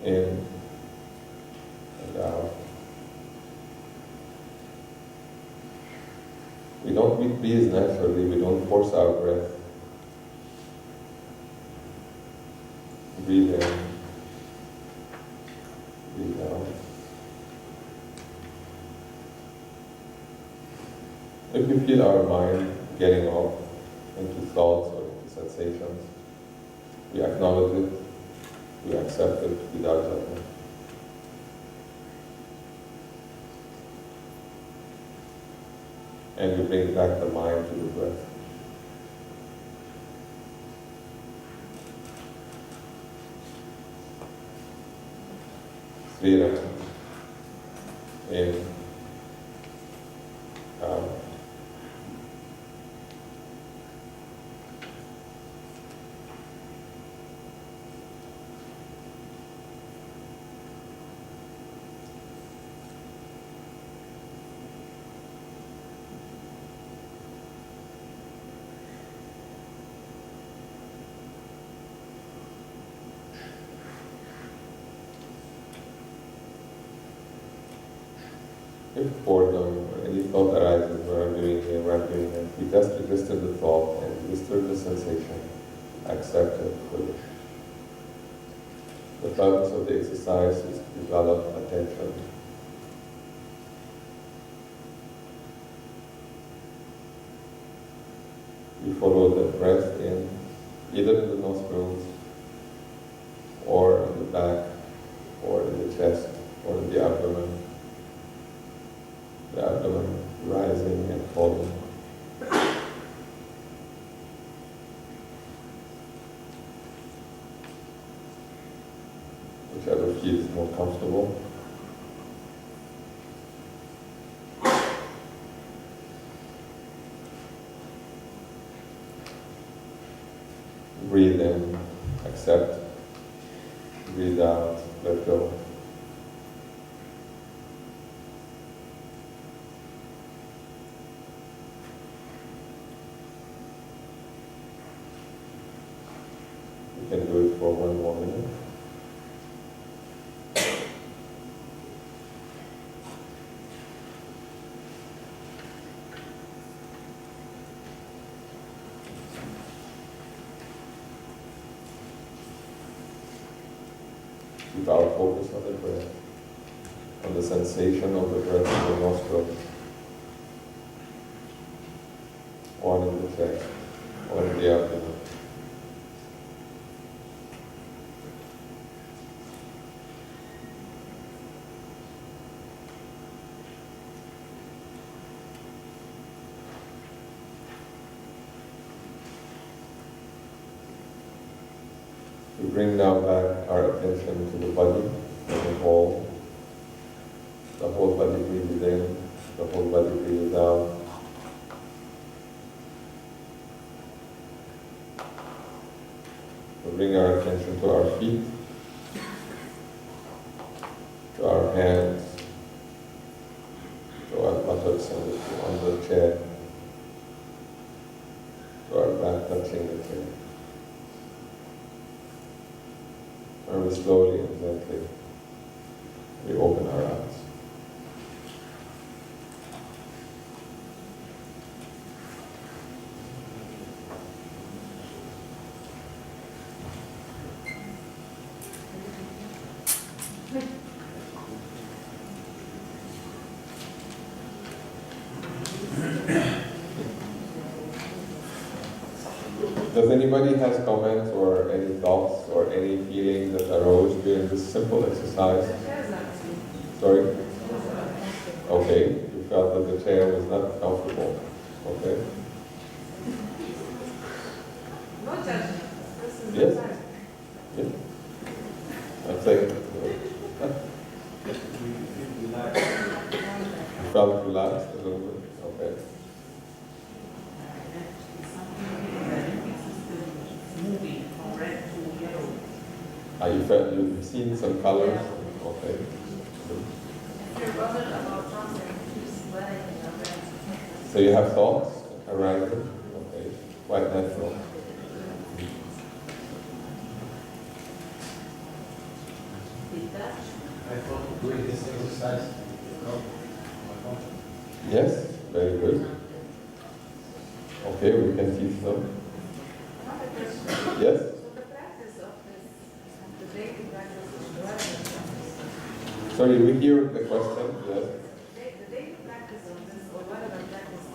In and out. We breathe naturally, we don't force our breath. Breathe in, breathe out. If we feel our mind getting off into thoughts or into sensations, we acknowledge it, we accept it without judgment. And we bring back the mind to the breath. Svira, in, out. If boredom or any thought arises, what I'm doing here, what I'm doing here, we just register the thought and register the sensation, accept it fully. The purpose of the exercise is to develop attention. We follow the breath in, either in the nostrils, or in the back, or in the chest, or in the abdomen. The abdomen rising and falling. Whichever feels more comfortable. Breathe in, accept. Breathe out, let go. You can do it for 1 more minute. Keep our focus on the breath, on the sensation of the breath in the nostrils, or in the chest, or in the abdomen. We bring now back our attention to the body as a whole. The whole body breathes in, the whole body breathes out. We bring our attention to our feet, to our hands, to our buttocks on the chair, to our back touching the chair. Very slowly and gently, we open our eyes. Does anybody has comments or any thoughts or any feelings that arose during this simple exercise? Sorry? Okay, you felt that the chair was not comfortable. Okay. No judgment. Yes? Yes? I'd say. You felt relaxed a little bit? Okay. You felt you've seen some colors? Okay. So you have thoughts arising? Okay. Quite natural. I thought doing this exercise. Yes? Very good. Okay, we can teach them. Yes? Sorry, we hear the question, yes? The daily practice of this, or whatever practice,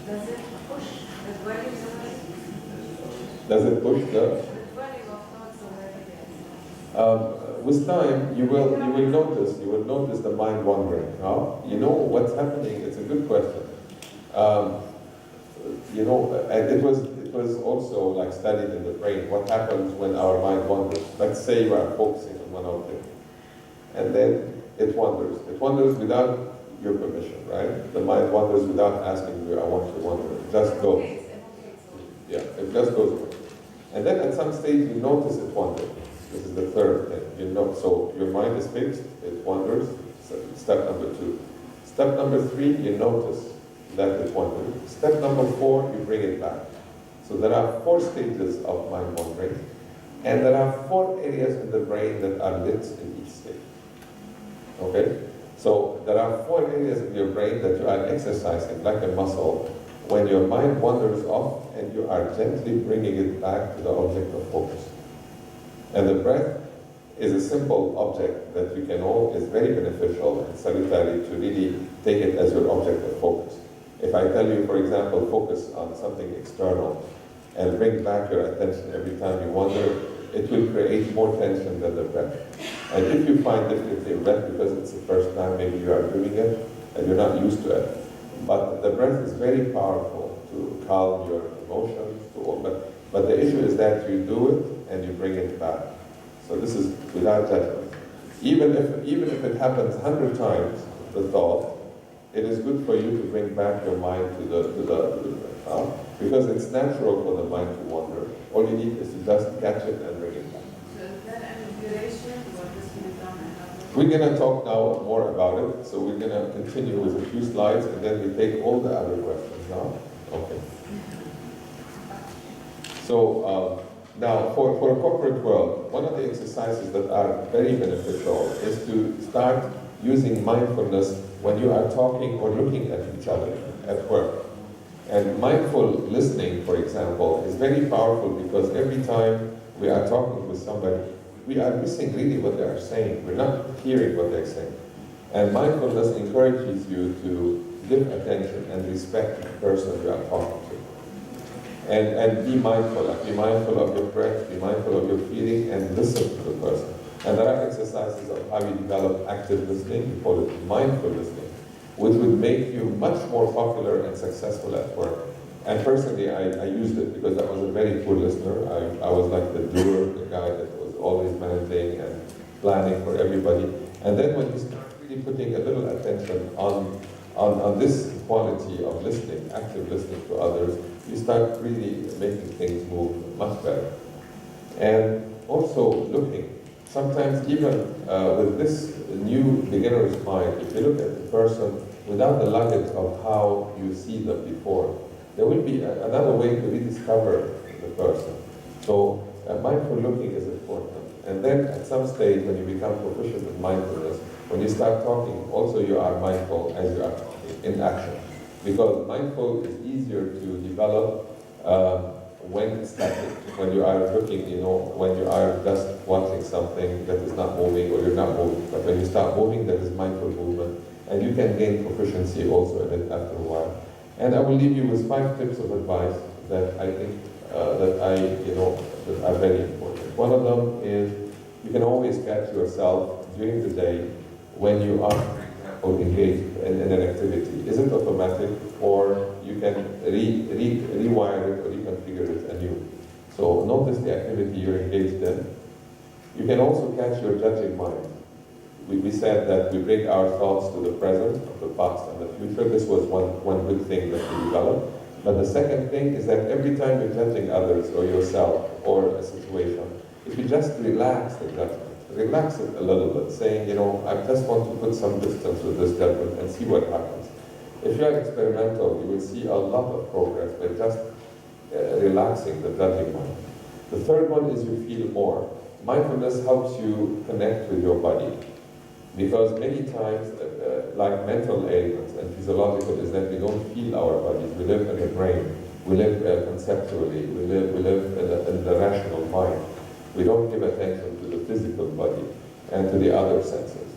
does it push the dwelling away? Does it push the? The dwelling of thoughts away? With time, you will notice the mind wandering. Huh? You know what's happening. It's a good question. And it was also like studied in the brain. What happens when our mind wanders? Let's say you are focusing on one object, and then it wanders. It wanders without your permission, right? The mind wanders without asking you, I want to wander. It just goes. Yeah, it just goes away. And then at some stage you notice it wandering. This is the third thing. So your mind is fixed, it wanders. So step number 2. Step number 3, you notice that it wanders. Step number 4, you bring it back. So there are 4 stages of mind wandering, and there are 4 areas in the brain that are lit in each stage. Okay? So there are 4 areas of your brain that you are exercising like a muscle when your mind wanders off and you are gently bringing it back to the object of focus. And the breath is a simple object that you can all, is very beneficial and salutary to really take it as your object of focus. If I tell you, for example, focus on something external and bring back your attention every time you wander, it will create more tension than the breath. And if you find difficulty in breath because it's the first time maybe you are doing it and you're not used to it, but the breath is very powerful to calm your emotions, but the issue is that you do it and you bring it back. So this is without judgment. Even if it happens 100 times, the thought, it is good for you to bring back your mind to the breath, because it's natural for the mind to wander All you need is to just catch it and bring it back. So is there any duration or this will be done another? We're going to talk now more about it, so we're going to continue with a few slides, and then we take all the other questions now. Okay. So now, for a corporate world, one of the exercises that are very beneficial is to start using mindfulness when you are talking or looking at each other at work. And mindful listening, for example, is very powerful because every time we are talking with somebody, we are missing really what they are saying. We're not hearing what they're saying. And mindfulness encourages you to give attention and respect the person you are talking to. And be mindful. Like be mindful of your breath, be mindful of your feeling, and listen to the person. And there are exercises of how you develop active listening. We call it mindful listening, which would make you much more popular and successful at work. And personally, I used it because I was a very poor listener. I was like the doer, the guy that was always managing and planning for everybody. And then when you start really putting a little attention on this quality of listening, active listening to others, you start really making things move much better. And also looking. Sometimes even with this new beginner's mind, if you look at the person without the luggage of how you see them before, there will be another way to rediscover the person. So mindful looking is important. And then at some stage when you become proficient in mindfulness, when you start talking, also you are mindful as you are talking in action. Because mindful is easier to develop when static, when you are looking, when you are just watching something that is not moving or you're not moving. But when you start moving, there is mindful movement. And you can gain proficiency also in it after a while. And I will leave you with 5 tips of advice that I think that are very important. One of them is you can always catch yourself during the day when you are, for example, engaged in an activity. Is it automatic, or you can rewire it or reconfigure it anew? So notice the activity you're engaged in. You can also catch your judging mind. We said that we bring our thoughts to the present, of the past and the future. This was one good thing that we developed. But the second thing is that every time you're judging others or yourself or a situation, if you just relax the judgment, relax it a little bit, saying, I just want to put some distance with this judgment and see what happens. If you are experimental, you will see a lot of progress by just relaxing the judging mind. The third one is you feel more. Mindfulness helps you connect with your body. Because many times, like mental ailments and physiological, is that we don't feel our bodies. We live in the brain. We live conceptually. We live in the rational mind. We don't give attention to the physical body and to the other senses.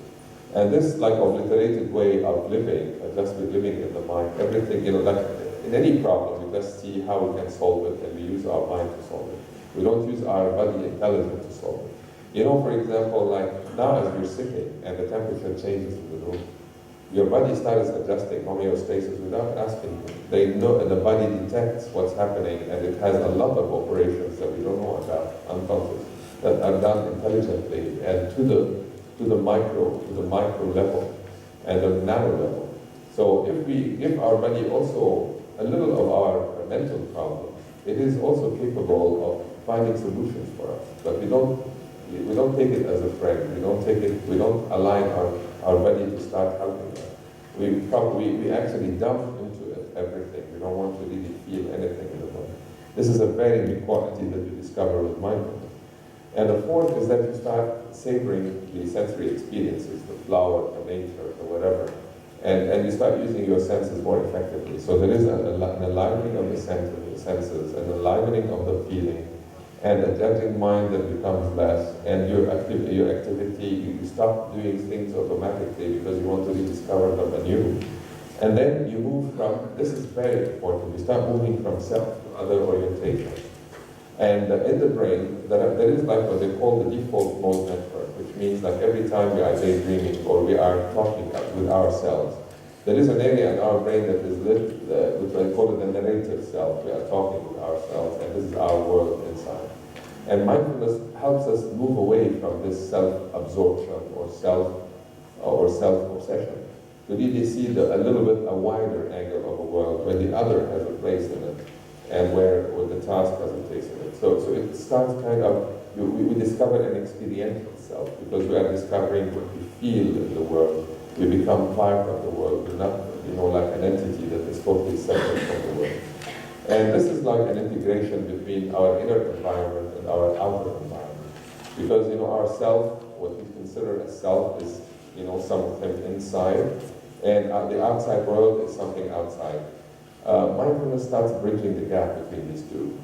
And this like obliterated way of living, just with living in the mind, everything, like in any problem, we just see how we can solve it, and we use our mind to solve it. We don't use our body intelligence to solve it. For example, like now as you're sitting and the temperature changes in the room, your body starts adjusting homeostasis without asking you. They know, and the body detects what's happening, and it has a lot of operations that we don't know about, unconscious, that are done intelligently and to the micro level and the nano level. So if we give our body also a little of our mental problem, it is also capable of finding solutions for us. But we don't take it as a friend. We don't align our body to start helping us. We actually dump into it everything. We don't want to really feel anything in the body. This is a very big quality that you discover with mindfulness. And the fourth is that you start savoring the sensory experiences, the flower, the nature, the whatever. And you start using your senses more effectively. So there is an aligning of the senses, an aligning of the feeling, and a judging mind that becomes less, and your activity, you stop doing things automatically because you want to rediscover them anew. And then you move from, this is very important, you start moving from self to other orientation. And in the brain, there is like what they call the default mode network, which means like every time we are daydreaming or we are talking with ourselves, there is an area in our brain that is lit, which I call it the narrative self. We are talking with ourselves, and this is our world inside. And mindfulness helps us move away from this self-absorption or self-obsession to really see a little bit a wider angle of a world where the other has a place in it, and where the task as it takes in it. So it starts kind of, we discover an experiential self because we are discovering what we feel in the world. We become part of the world. We're not, like an entity that is totally separate from the world. And this is like an integration between our inner environment and our outer environment. Because, our self, what we consider as self is, something inside, and the outside world is something outside. Mindfulness starts bridging the gap between these two.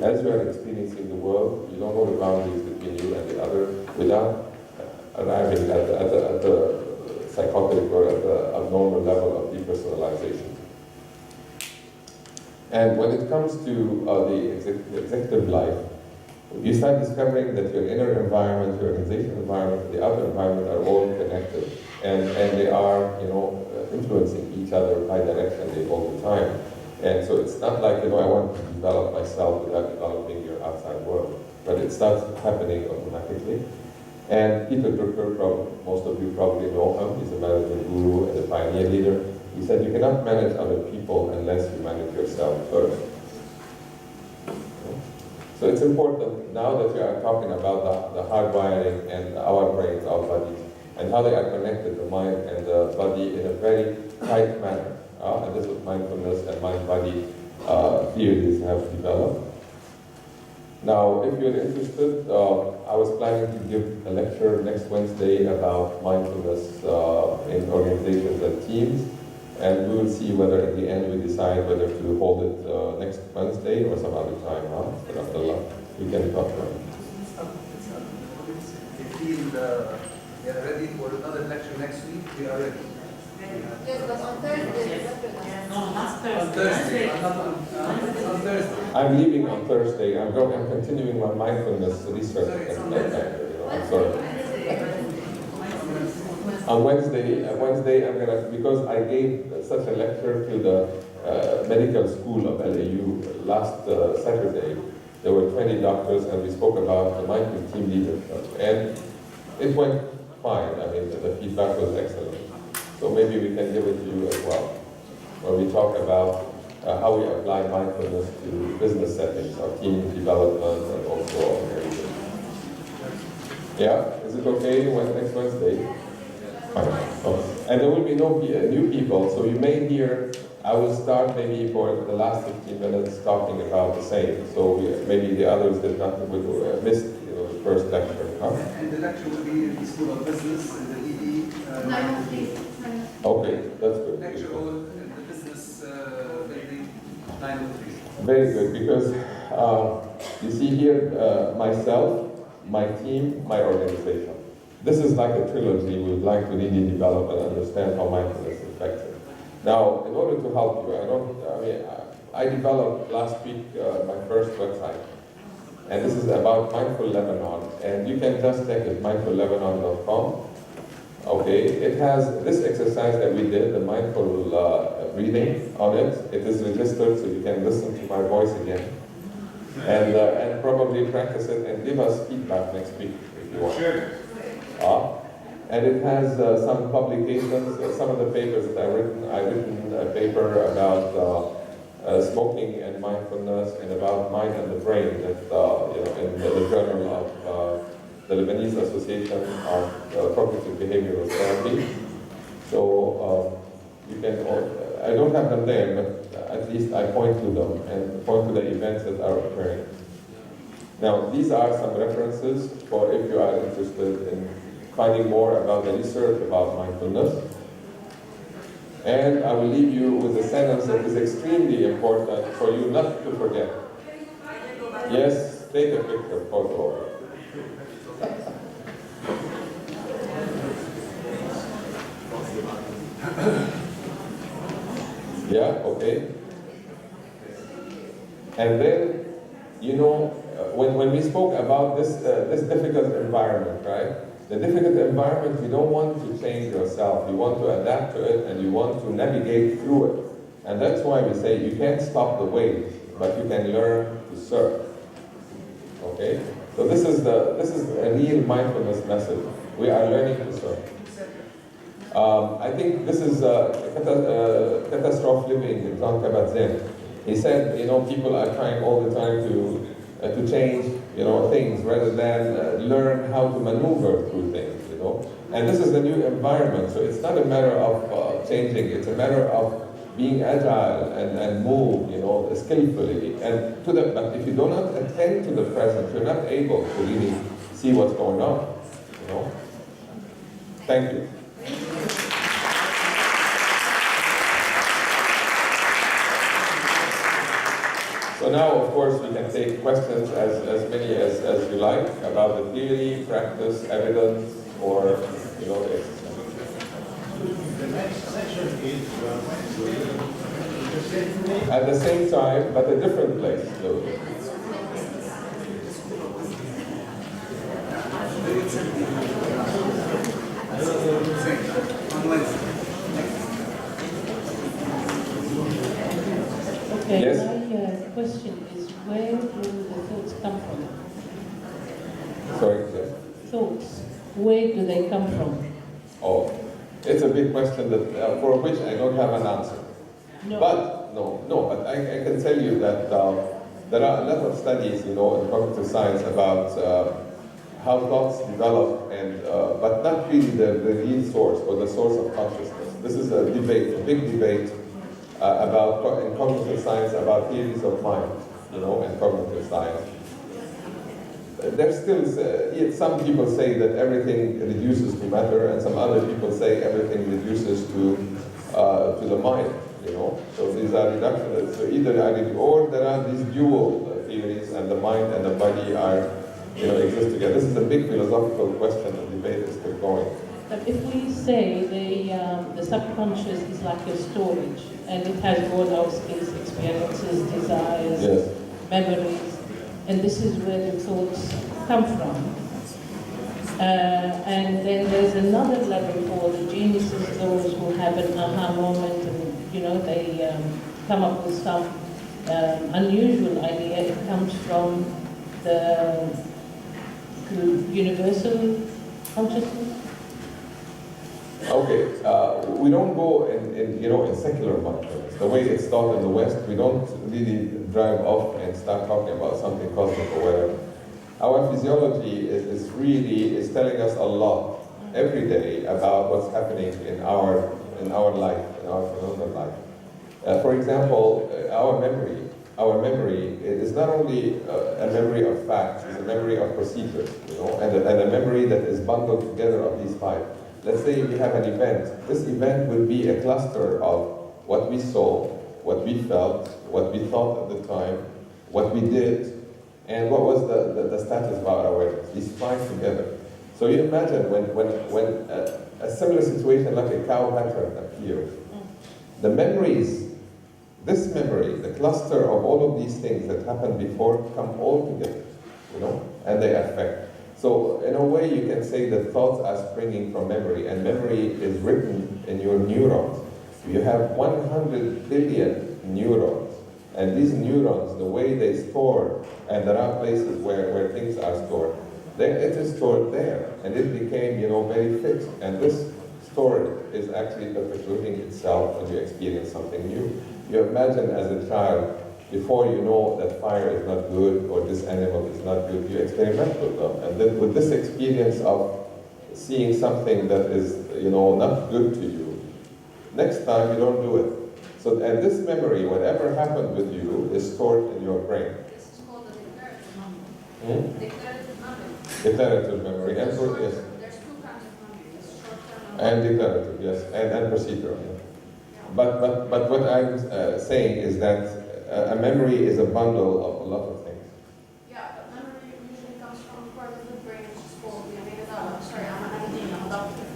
As you are experiencing the world, you don't know the boundaries between you and the other without arriving at the psychotic or at the abnormal level of depersonalization. And when it comes to the executive life, you start discovering that your inner environment, your organizational environment, and the outer environment are all connected, and they are, influencing each other bidirectionally all the time. And so it's not like, I want to develop myself without developing your outside world, but it starts happening automatically. And Peter Drucker, most of you probably know him, he's a management guru and a pioneer leader. He said, you cannot manage other people unless you manage yourself first. So it's important, now that we are talking about the hardwiring and our brains, our bodies, and how they are connected, the mind and the body, in a very tight manner. And this is what mindfulness and mind-body theories have developed. Now, if you're interested, I was planning to give a lecture next Wednesday about mindfulness in organizations and teams. And we will see whether at the end we decide whether to hold it next Wednesday or some other time. We can talk about it. If you feel we are ready for another lecture next week, we are ready. Yes, but on Thursday. On Thursday. On Thursday. I'm leaving on Thursday. I'm continuing my mindfulness research. I'm sorry. On Wednesday I'm gonna, because I gave such a lecture to the medical school of LAU last Saturday. There were 20 doctors and we spoke about the mindful team leadership. And it went fine. I mean, the feedback was excellent. So maybe we can give it to you as well, where we talk about how we apply mindfulness to business settings, our team development, and also organization. Yeah, is it okay next Wednesday? Fine. Oh. And there will be no new people, so you may hear, I will start maybe for the last 15 minutes talking about the same. So maybe the others did not missed the first lecture. Huh? And the lecture will be in the School of Business in the ED. Okay, that's good. Lecture hall in the business building 903. Very good, because you see here myself, my team, my organization. This is like a trilogy we would like to really develop and understand how mindfulness is effective. Now, in order to help you, I developed last week my first website. And this is about Mindful Lebanon. And you can just check it, mindfullebanon.com. Okay, it has this exercise that we did, the mindful breathing on it. It is registered so you can listen to my voice again. And probably practice it and give us feedback next week if you want. Sure. And it has some publications, some of the papers that I've written a paper about smoking and mindfulness, and about mind and the brain that in the journal of the Lebanese Association of Cognitive Behavioral Therapy. So you can, I don't have them there, but at least I point to them and point to the events that are occurring. Now, these are some references for if you are interested in finding more about the research about mindfulness. And I will leave you with a sentence that is extremely important for you not to forget. Yes, take a picture, photo. Yeah, okay. And then, when we spoke about this difficult environment, right? The difficult environment, you don't want to change yourself. You want to adapt to it, and you want to navigate through it. And that's why we say you can't stop the waves, but you can learn to surf. Okay? So this is a real mindfulness message. We are learning to surf. I think this is catastrophe living in Jean Kabat-Zinn. He said, people are trying all the time to change, things rather than learn how to maneuver through things, And this is the new environment, so it's not a matter of changing, it's a matter of being agile and move, skillfully. But if you do not attend to the present, you're not able to really see what's going on, Thank you. So now, of course, we can take questions as many as you like about the theory, practice, evidence, or, the The next session is Wednesday. at the same time, but a different place. Okay, Yes? my question is, where do the thoughts come from? Sorry, yes. Thoughts, where do they come from? Oh, it's a big question that for which I don't have an answer. No. But I can tell you that there are a lot of studies, in cognitive science about how thoughts develop, but not really the real source or the source of consciousness. This is a debate, a big debate in cognitive science about theories of mind, and cognitive science. There's still, some people say that everything reduces to matter, and some other people say everything reduces to the mind, So these are reductionists. So or there are these dual theories, and the mind and the body are, exist together. This is a big philosophical question. The debate is still going. But if we say the subconscious is like a storage, and it has all our skills, experiences, desires, Yes. memories, and this is where the thoughts come from. And then there's another level for the geniuses, those who have an aha moment, and they come up with some unusual idea. It comes from the universal consciousness. Okay, we don't go in secular mindfulness. The way it's taught in the West, we don't really drive off and start talking about something cosmic or whatever. Our physiology is telling us a lot every day about what's happening in our life, in our phenomenal life. For example, our memory is not only a memory of facts, it's a memory of procedures, and a memory that is bundled together of these five. Let's say we have an event. This event would be a cluster of what we saw, what we felt, what we thought at the time, what we did, and what was the status of our awareness. These five together. So you imagine when a similar situation like a cow pattern appears, the memories, this memory, the cluster of all of these things that happened before come all together, and they affect. So in a way you can say that thoughts are springing from memory, and memory is written in your neurons. You have 100 billion neurons, and these neurons, the way they store, and there are places where things are stored, it is stored there, and it became, very fixed. And this storage is actually perpetuating itself when you experience something new. You imagine as a child, before you know that fire is not good or this animal is not good, you experiment with them. And then with this experience of seeing something that is, not good to you, next time you don't do it. So, and this memory, whatever happened with you, is stored in your brain. This is called the declarative memory. Declarative memory. Declarative memory. And There's yes. two kinds of memory. There's short-term And declarative, yes, and procedural. Yeah. But what I'm saying is that a memory is a bundle of a lot of things. Yeah, but memory usually comes from part of the brain which is called the amygdala. Sorry, I'm an MD, I'm a doctor.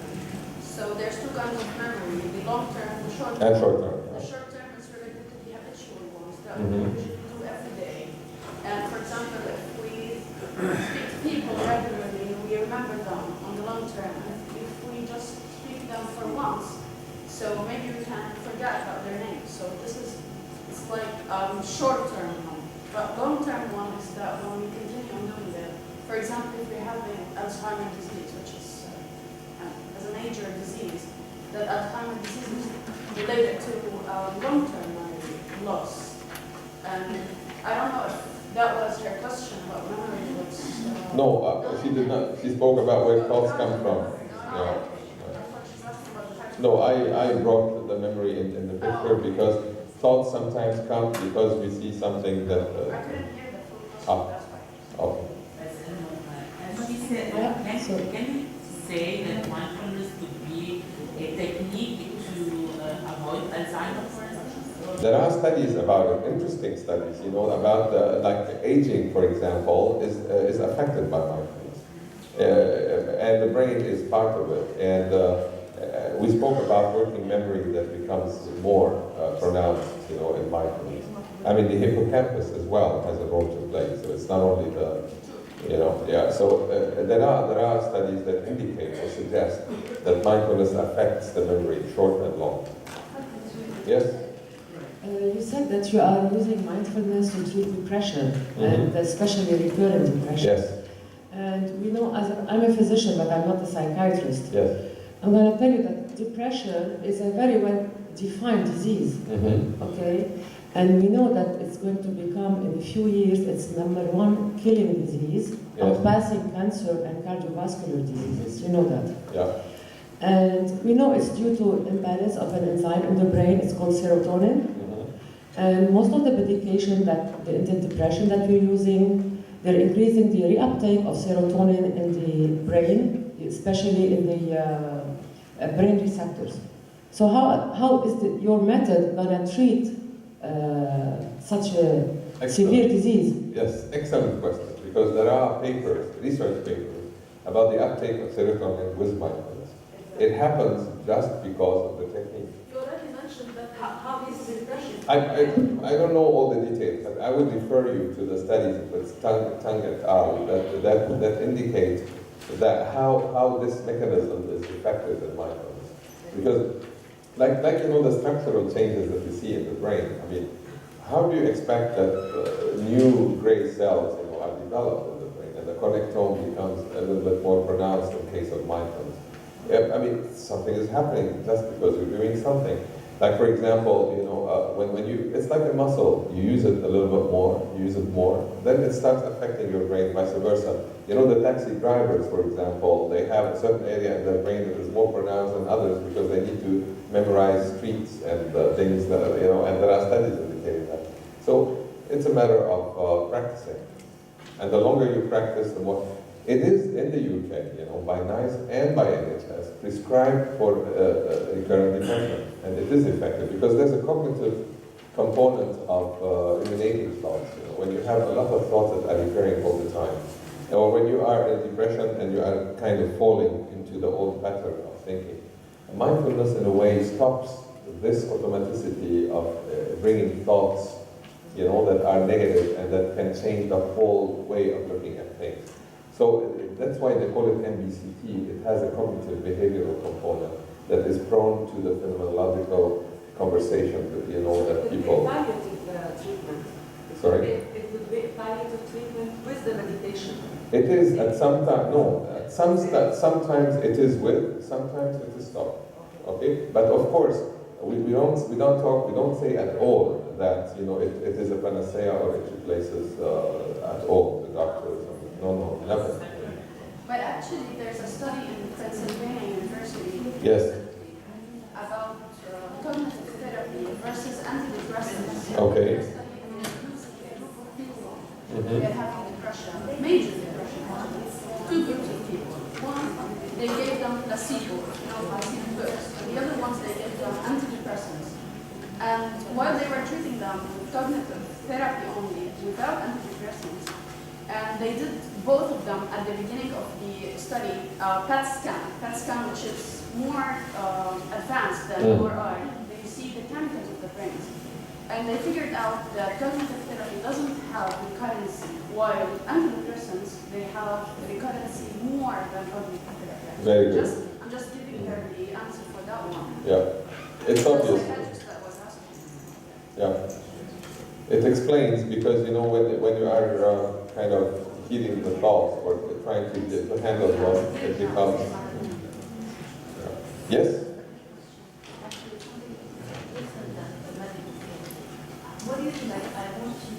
So there's two kinds of memory, the long-term and the short-term. And short-term. The short-term is related to the habitual ones that Mhm. we usually do every day. And for example, if we speak to people regularly, we remember them on the long term. And if we just speak them for once, so maybe we can forget about their names. So this is, it's like short-term one. But long-term one is that when we continue on doing it. For example, if we're having Alzheimer's disease, which is as a major disease, that Alzheimer's disease is related to long-term memory loss. And I don't know if that was her question about memory. No, she did not. She spoke about where thoughts come from. Yeah. No, I brought the memory in the picture because thoughts sometimes come because we see something that. I couldn't hear the full question, that's why. Okay. She said, can you say that mindfulness could be a technique to avoid Alzheimer's, for instance? There are studies about it, interesting studies, you know, about like aging, for example, is affected by mindfulness, and the brain is part of it. And we spoke about working memory that becomes more pronounced, you know, in mindfulness. I mean, the hippocampus as well has a role to play. So it's not only the, you know, yeah. So there are studies that indicate or suggest that mindfulness affects the memory, short and long. Yes. You said that you are using mindfulness to treat depression, and especially recurrent depression. Yes. And we know, I'm a physician, but I'm not a psychiatrist. Yes. I'm going to tell you that depression is a very well-defined disease, okay? And we know that it's going to become, in a few years, it's #1 killing disease, outpassing cancer and cardiovascular diseases. You know that? Yeah. And we know it's due to imbalance of an enzyme in the brain. It's called serotonin. And most of the medication that the antidepressant that we're using, they're increasing the reuptake of serotonin in the brain, especially in the brain receptors. So how is your method going to treat such a severe disease? Yes, excellent question. Because there are papers, research papers, about the uptake of serotonin with mindfulness. It happens just because of the technique. You already mentioned that how is depression? I don't know all the details, but I would refer you to the studies with Tang et al. that indicate that how this mechanism is effective in mindfulness. Because like you know the structural changes that we see in the brain, I mean, how do you expect that new gray cells are developed in the brain and the connectome becomes a little bit more pronounced in case of mindfulness? I mean, something is happening just because you're doing something. Like for example, you know, when you, it's like a muscle. You use it a little bit more, then it starts affecting your brain, vice versa. You know, the taxi drivers, for example, they have a certain area in their brain that is more pronounced than others because they need to memorize streets and things that, you know, and there are studies indicating that. So it's a matter of practicing. And the longer you practice, the more. It is in the UK, you know, by NICE and by NHS, prescribed for recurrent depression. And it is effective because there's a cognitive component of eliminating thoughts. You know, when you have a lot of thoughts that are recurring all the time, or when you are in depression and you are kind of falling into the old pattern of thinking, mindfulness in a way stops this automaticity of bringing thoughts, you know, that are negative and that can change the whole way of looking at things. So that's why they call it MBCT. It has a cognitive behavioral component that is prone to the phenomenological conversation that, you know, that people. Palliative treatment. Sorry? It would be palliative treatment with the meditation. It is at some time, no. Sometimes it is with, sometimes it is stopped. Okay? But of course, we don't say at all that, you know, it is a panacea or it replaces at all the doctors. No, never. But actually, there's a study in Pennsylvania University. Yes. About cognitive therapy versus antidepressants. Okay. They're studying a group of people that have depression, major depression. Two groups of people. One, they gave them placebo, placebo first, and the other ones they gave them antidepressants. And while they were treating them with cognitive therapy only, without antidepressants, and they did both of them at the beginning of the study, PET scan, which is more advanced than MRI. They see the chemicals of the brain. And they figured out that cognitive therapy doesn't have recurrency, while antidepressants, they have recurrency more than cognitive therapy. Very good. I'm just giving her the answer for that one. Yeah, it's obvious. That was asking. Yeah, it explains because, you know, when you are kind of healing the thoughts or trying to handle them, it becomes. Yes? What is like, I want to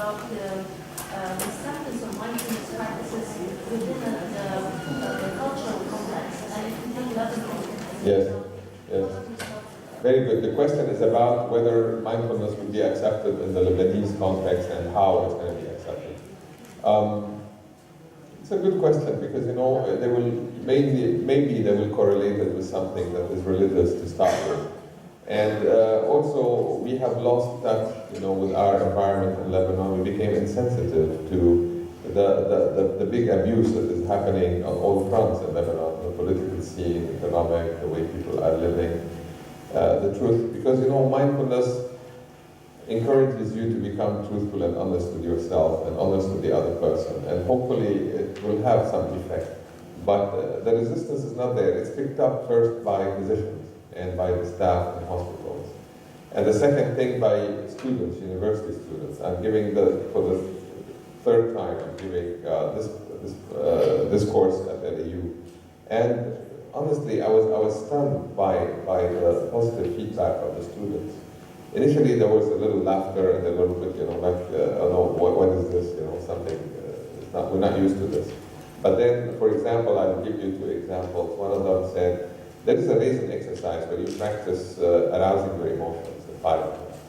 about the acceptance of mindfulness practices within the cultural context, and if you think Lebanon. Yes, yes. Very good. The question is about whether mindfulness would be accepted in the Lebanese context and how it's going to be accepted. It's a good question because, you know, they will maybe they will correlate it with something that is religious to start with. And also, we have lost touch, you know, with our environment in Lebanon. We became insensitive to the big abuse that is happening on all fronts in Lebanon, the political scene, economic, the way people are living, the truth. Because, you know, mindfulness encourages you to become truthful and honest with yourself and honest with the other person. And hopefully it will have some effect. But the resistance is not there. It's picked up first by physicians and by the staff in hospitals. And the second thing by students, university students. I'm giving for the third time, I'm giving this course at LAU. And honestly, I was stunned by the positive feedback of the students. Initially, there was a little laughter and a little bit, you know, like, oh no, what is this, you know, something, we're not used to this. But then, for example, I'll give you 2 examples. One of them said, there is a raising exercise where you practice arousing your emotions, the 5 of them.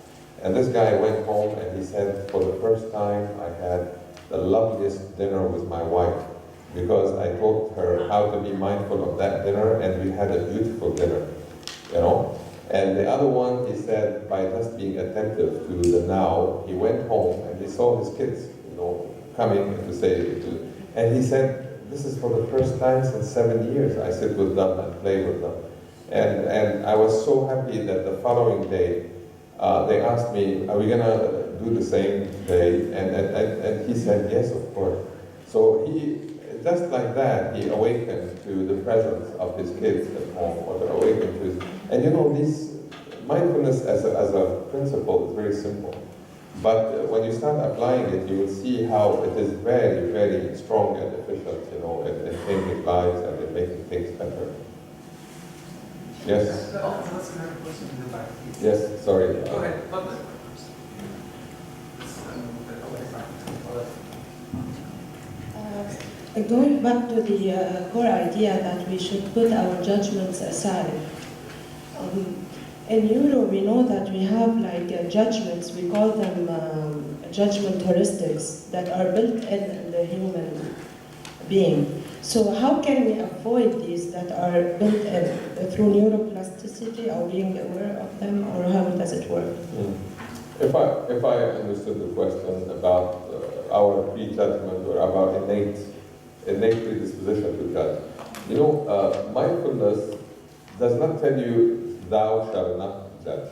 And this guy went home and he said, for the first time, I had the loveliest dinner with my wife because I taught her how to be mindful of that dinner, and we had a beautiful dinner, you know. And the other one, he said, by just being attentive to the now, he went home and he saw his kids, you know, coming to say, and he said, this is for the first time since 7 years I sit with them and play with them. And I was so happy that the following day, they asked me, are we gonna do the same day? And he said, yes, of course. So he, just like that, he awakened to the presence of his kids at home, or awakened to his, and you know, this mindfulness as a principle is very simple. But when you start applying it, you will see how it is very, very strong and efficient, you know, in changing lives and in making things better. Yes? Yes, sorry. Go ahead. Going back to the core idea that we should put our judgments aside. In Euro, we know that we have like judgments, we call them judgment heuristics, that are built in the human being. So how can we avoid these that are built in through neuroplasticity, or being aware of them, or how does it work? If I understood the question about our prejudgment or about innate predisposition to judge, you know, mindfulness does not tell you thou shalt not judge,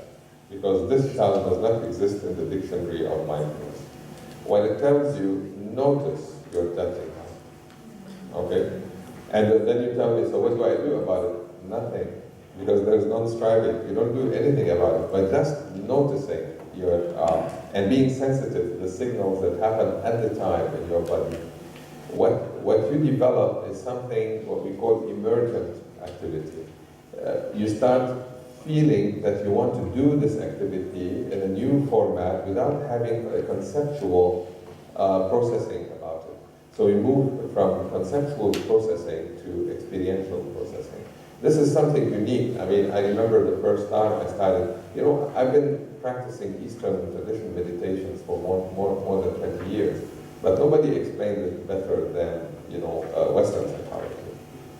because this shall does not exist in the dictionary of mindfulness. When it tells you notice your judging, okay, and then you tell me, so what do I do about it? Nothing, because there's non-striving. You don't do anything about it, but just noticing your and being sensitive to the signals that happen at the time in your body. What you develop is something what we call emergent activity. You start feeling that you want to do this activity in a new format without having a conceptual processing about it. So we move from conceptual processing to experiential processing. This is something unique. I mean, I remember the first time I started, you know, I've been practicing Eastern tradition meditations for more than 20 years, but nobody explained it better than, you know, Western psychology.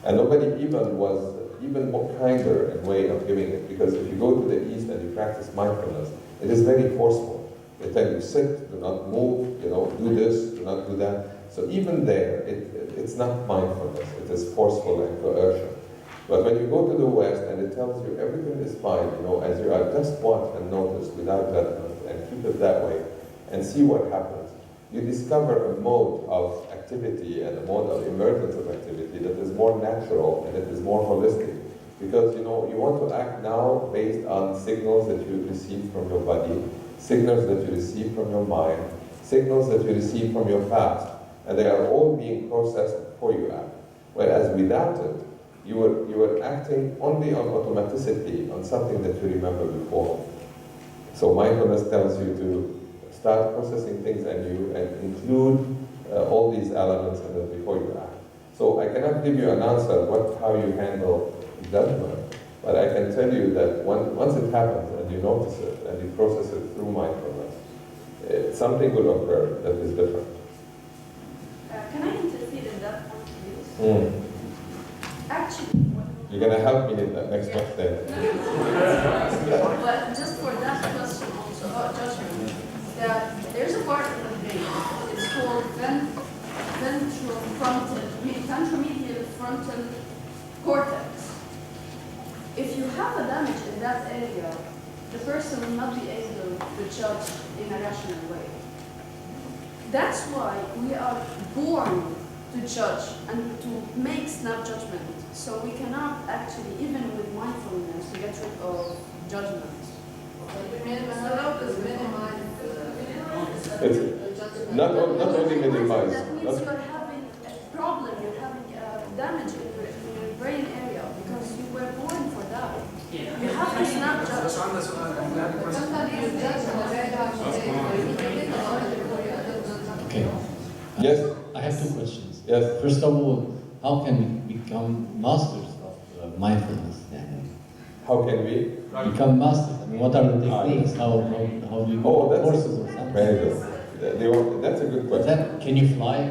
And nobody even was even more kinder in way of giving it, because if you go to the East and you practice mindfulness, it is very forceful. They tell you sit, do not move, you know, do this, do not do that. So even there, it's not mindfulness, it is forceful and coercion. But when you go to the West and it tells you everything is fine, you know, as you are, just watch and notice without judgment and keep it that way and see what happens. You discover a mode of activity and a mode of emergence of activity that is more natural and it is more holistic. Because, you know, you want to act now based on signals that you receive from your body, signals that you receive from your mind, signals that you receive from your past, and they are all being processed before you act. Whereas without it, you were acting only on automaticity, on something that you remember before. So mindfulness tells you to start processing things anew and include all these elements in it before you act. So I cannot give you an answer how you handle judgment, but I can tell you that once it happens and you notice it and you process it through mindfulness, something will occur that is different. Can I interfere in that point, please? Actually, you're going to help me in that next question. But just for that question also about judgment, that there's a part of the brain, it's called ventromedial frontal cortex. If you have a damage in that area, the person will not be able to judge in a rational way. That's why we are born to judge and to make snap judgment. So we cannot actually, even with mindfulness, we get rid of judgment. It's not only minimize. That means you're having a problem, you're having damage in your brain area because you were born for that. You have to snap judge. Okay. Yes? I have two questions. Yes. First of all, how can we become masters of mindfulness? How can we? Become masters. I mean, what are the techniques? How do you go to courses or something? Very good. That's a good question. Can you fly?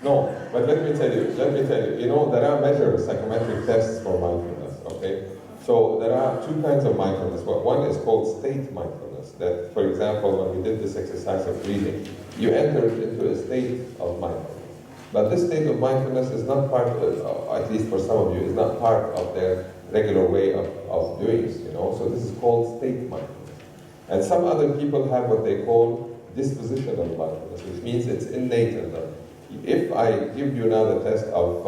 No, but let me tell you, there are measures, psychometric tests for mindfulness, okay? So there are two kinds of mindfulness. One is called state mindfulness, that, for example, when we did this exercise of breathing, you entered into a state of mindfulness. But this state of mindfulness is not part of, at least for some of you, is not part of their regular way of doing it, So this is called state mindfulness. And some other people have what they call dispositional mindfulness, which means it's innate in them. If I give you now the test of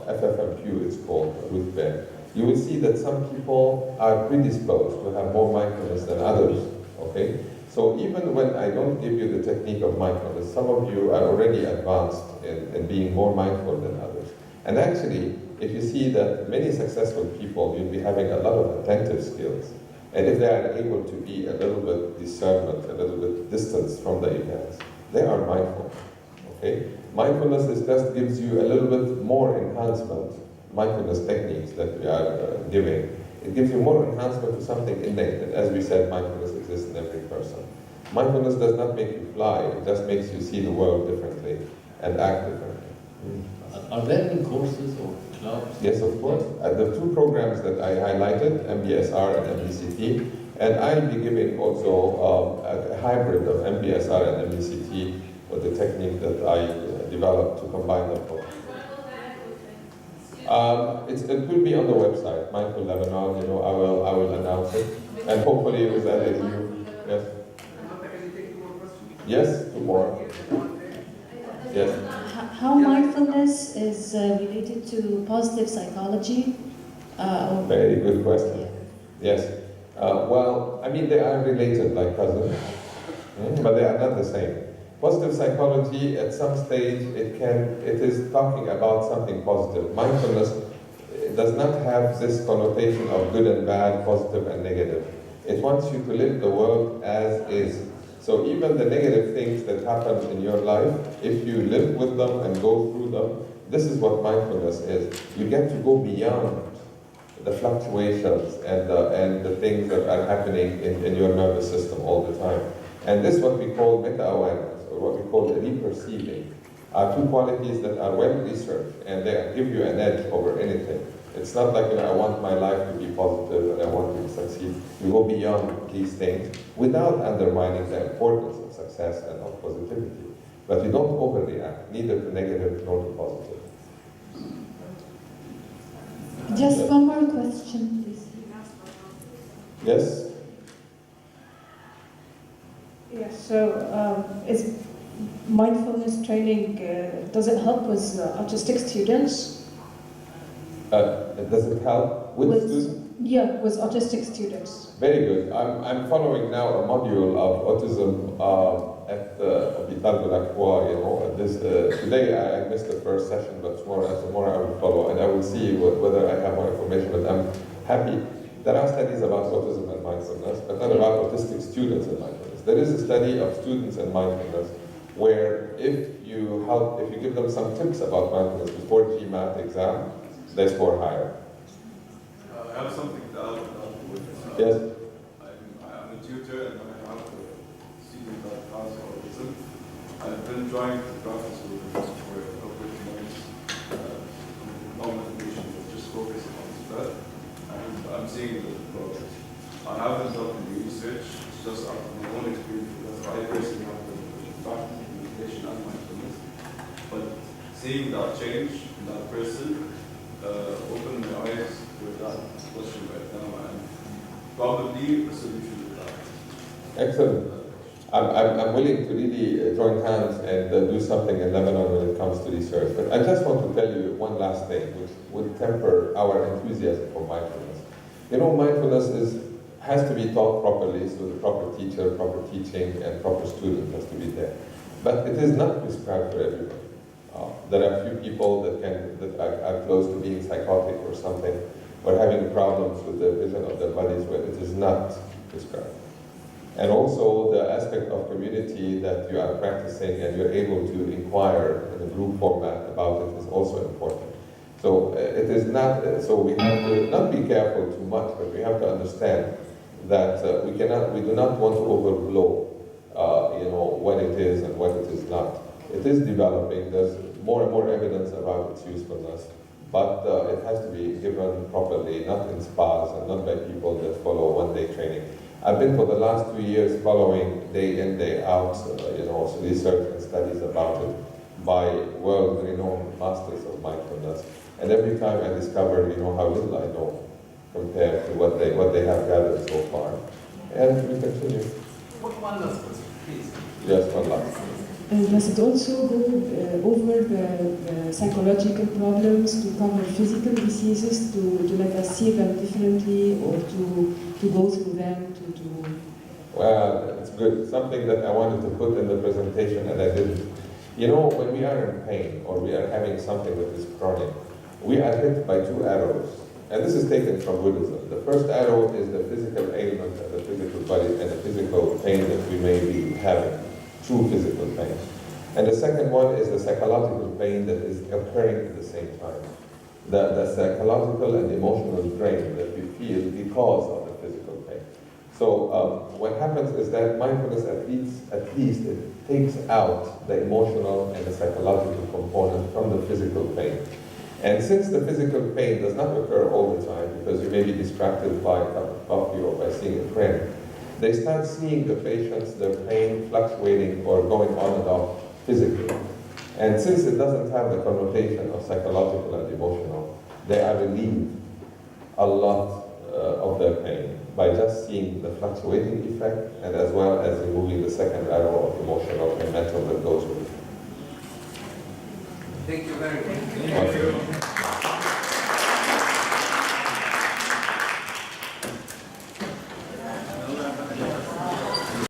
FFMQ, it's called, with Ben, you will see that some people are predisposed to have more mindfulness than others, okay? So even when I don't give you the technique of mindfulness, some of you are already advanced in being more mindful than others. And actually, if you see that many successful people, you'll be having a lot of attentive skills. And if they are able to be a little bit discernment, a little bit distance from the events, they are mindful, okay? Mindfulness just gives you a little bit more enhancement, mindfulness techniques that we are giving. It gives you more enhancement to something innate, and as we said, mindfulness exists in every person. Mindfulness does not make you fly, it just makes you see the world differently and act differently. Are there any courses or clubs? Yes, of course. The two programs that I highlighted, MBSR and MBCT, and I'll be giving also a hybrid of MBSR and MBCT with the technique that I developed to combine them both. It will be on the website, Mindful Lebanon, I will announce it. And hopefully with LAU, yes. Yes, two more. Yes. How mindfulness is related to positive psychology? Very good question. Yes. Well, I mean, they are related like cousins, but they are not the same. Positive psychology, at some stage, it is talking about something positive. Mindfulness does not have this connotation of good and bad, positive and negative. It wants you to live the world as is. So even the negative things that happen in your life, if you live with them and go through them, this is what mindfulness is. You get to go beyond the fluctuations and the things that are happening in your nervous system all the time. And this is what we call meta-awareness, or what we call reperceiving, are two qualities that are well researched, and they give you an edge over anything. It's not like, I want my life to be positive and I want to succeed. You go beyond these things without undermining the importance of success and of positivity. But you don't overreact, neither to negative nor to positive. Just one more question, please. Yes? Yes, so is mindfulness training, does it help with autistic students? Does it help with students? Yeah, with autistic students. Very good. I'm following now a module of autism at Hôpital de la Croix, today I missed the first session, but tomorrow I will follow, and I will see whether I have more information, but I'm happy. There are studies about autism and mindfulness, but not about autistic students and mindfulness. There is a study of students and mindfulness where if you give them some tips about mindfulness before GMAT exam, they score higher. I have something to add. Yes. I'm a tutor and I have a student that has autism. I've been trying to practice with him for a couple of months. No meditation, but just focusing on his breath. And I'm seeing the progress. I haven't done any research, it's just out of my own experience, because I personally have been practicing meditation and mindfulness. But seeing that change in that person opened my eyes with that question right now, and probably the solution to that. Excellent. I'm willing to really join hands and do something in Lebanon when it comes to research. But I just want to tell you one last thing, which would temper our enthusiasm for mindfulness. You know, mindfulness has to be taught properly, so the proper teacher, proper teaching, and proper student has to be there. But it is not prescribed for everybody. There are a few people that are close to being psychotic or something, or having problems with the vision of their bodies where it is not prescribed. And also the aspect of community that you are practicing and you're able to inquire in a group format about it is also important. So it is not, so we have to not be careful too much, but we have to understand that we do not want to overblow, what it is and what it is not. It is developing. There's more and more evidence about its usefulness, but it has to be given properly, not in spas and not by people that follow one-day training. I've been for the last 2 years following day in, day out, research and studies about it by world-renowned masters of mindfulness. And every time I discover, how little I know compared to what they have gathered so far. And we continue. One last question, please. Yes, one last. And does it also go over the psychological problems, to cover physical diseases, to let us see them differently, or to go through them, Well, it's good. Something that I wanted to put in the presentation and I didn't. When we are in pain or we are having something that is chronic, we are hit by 2 arrows. And this is taken from Buddhism. The first arrow is the physical ailment of the physical body and the physical pain that we may be having, true physical pain. And the second one is the psychological pain that is occurring at the same time. The psychological and emotional drain that we feel because of the physical pain. So what happens is that mindfulness at least it takes out the emotional and the psychological component from the physical pain. And since the physical pain does not occur all the time, because you may be distracted by a cup of coffee or by seeing a friend, they start seeing the patients, their pain fluctuating or going on and off physically. And since it doesn't have the connotation of psychological and emotional, they are relieved a lot of their pain by just seeing the fluctuating effect and as well as removing the second arrow of emotional and mental that goes with it. Thank you very much. Thank you.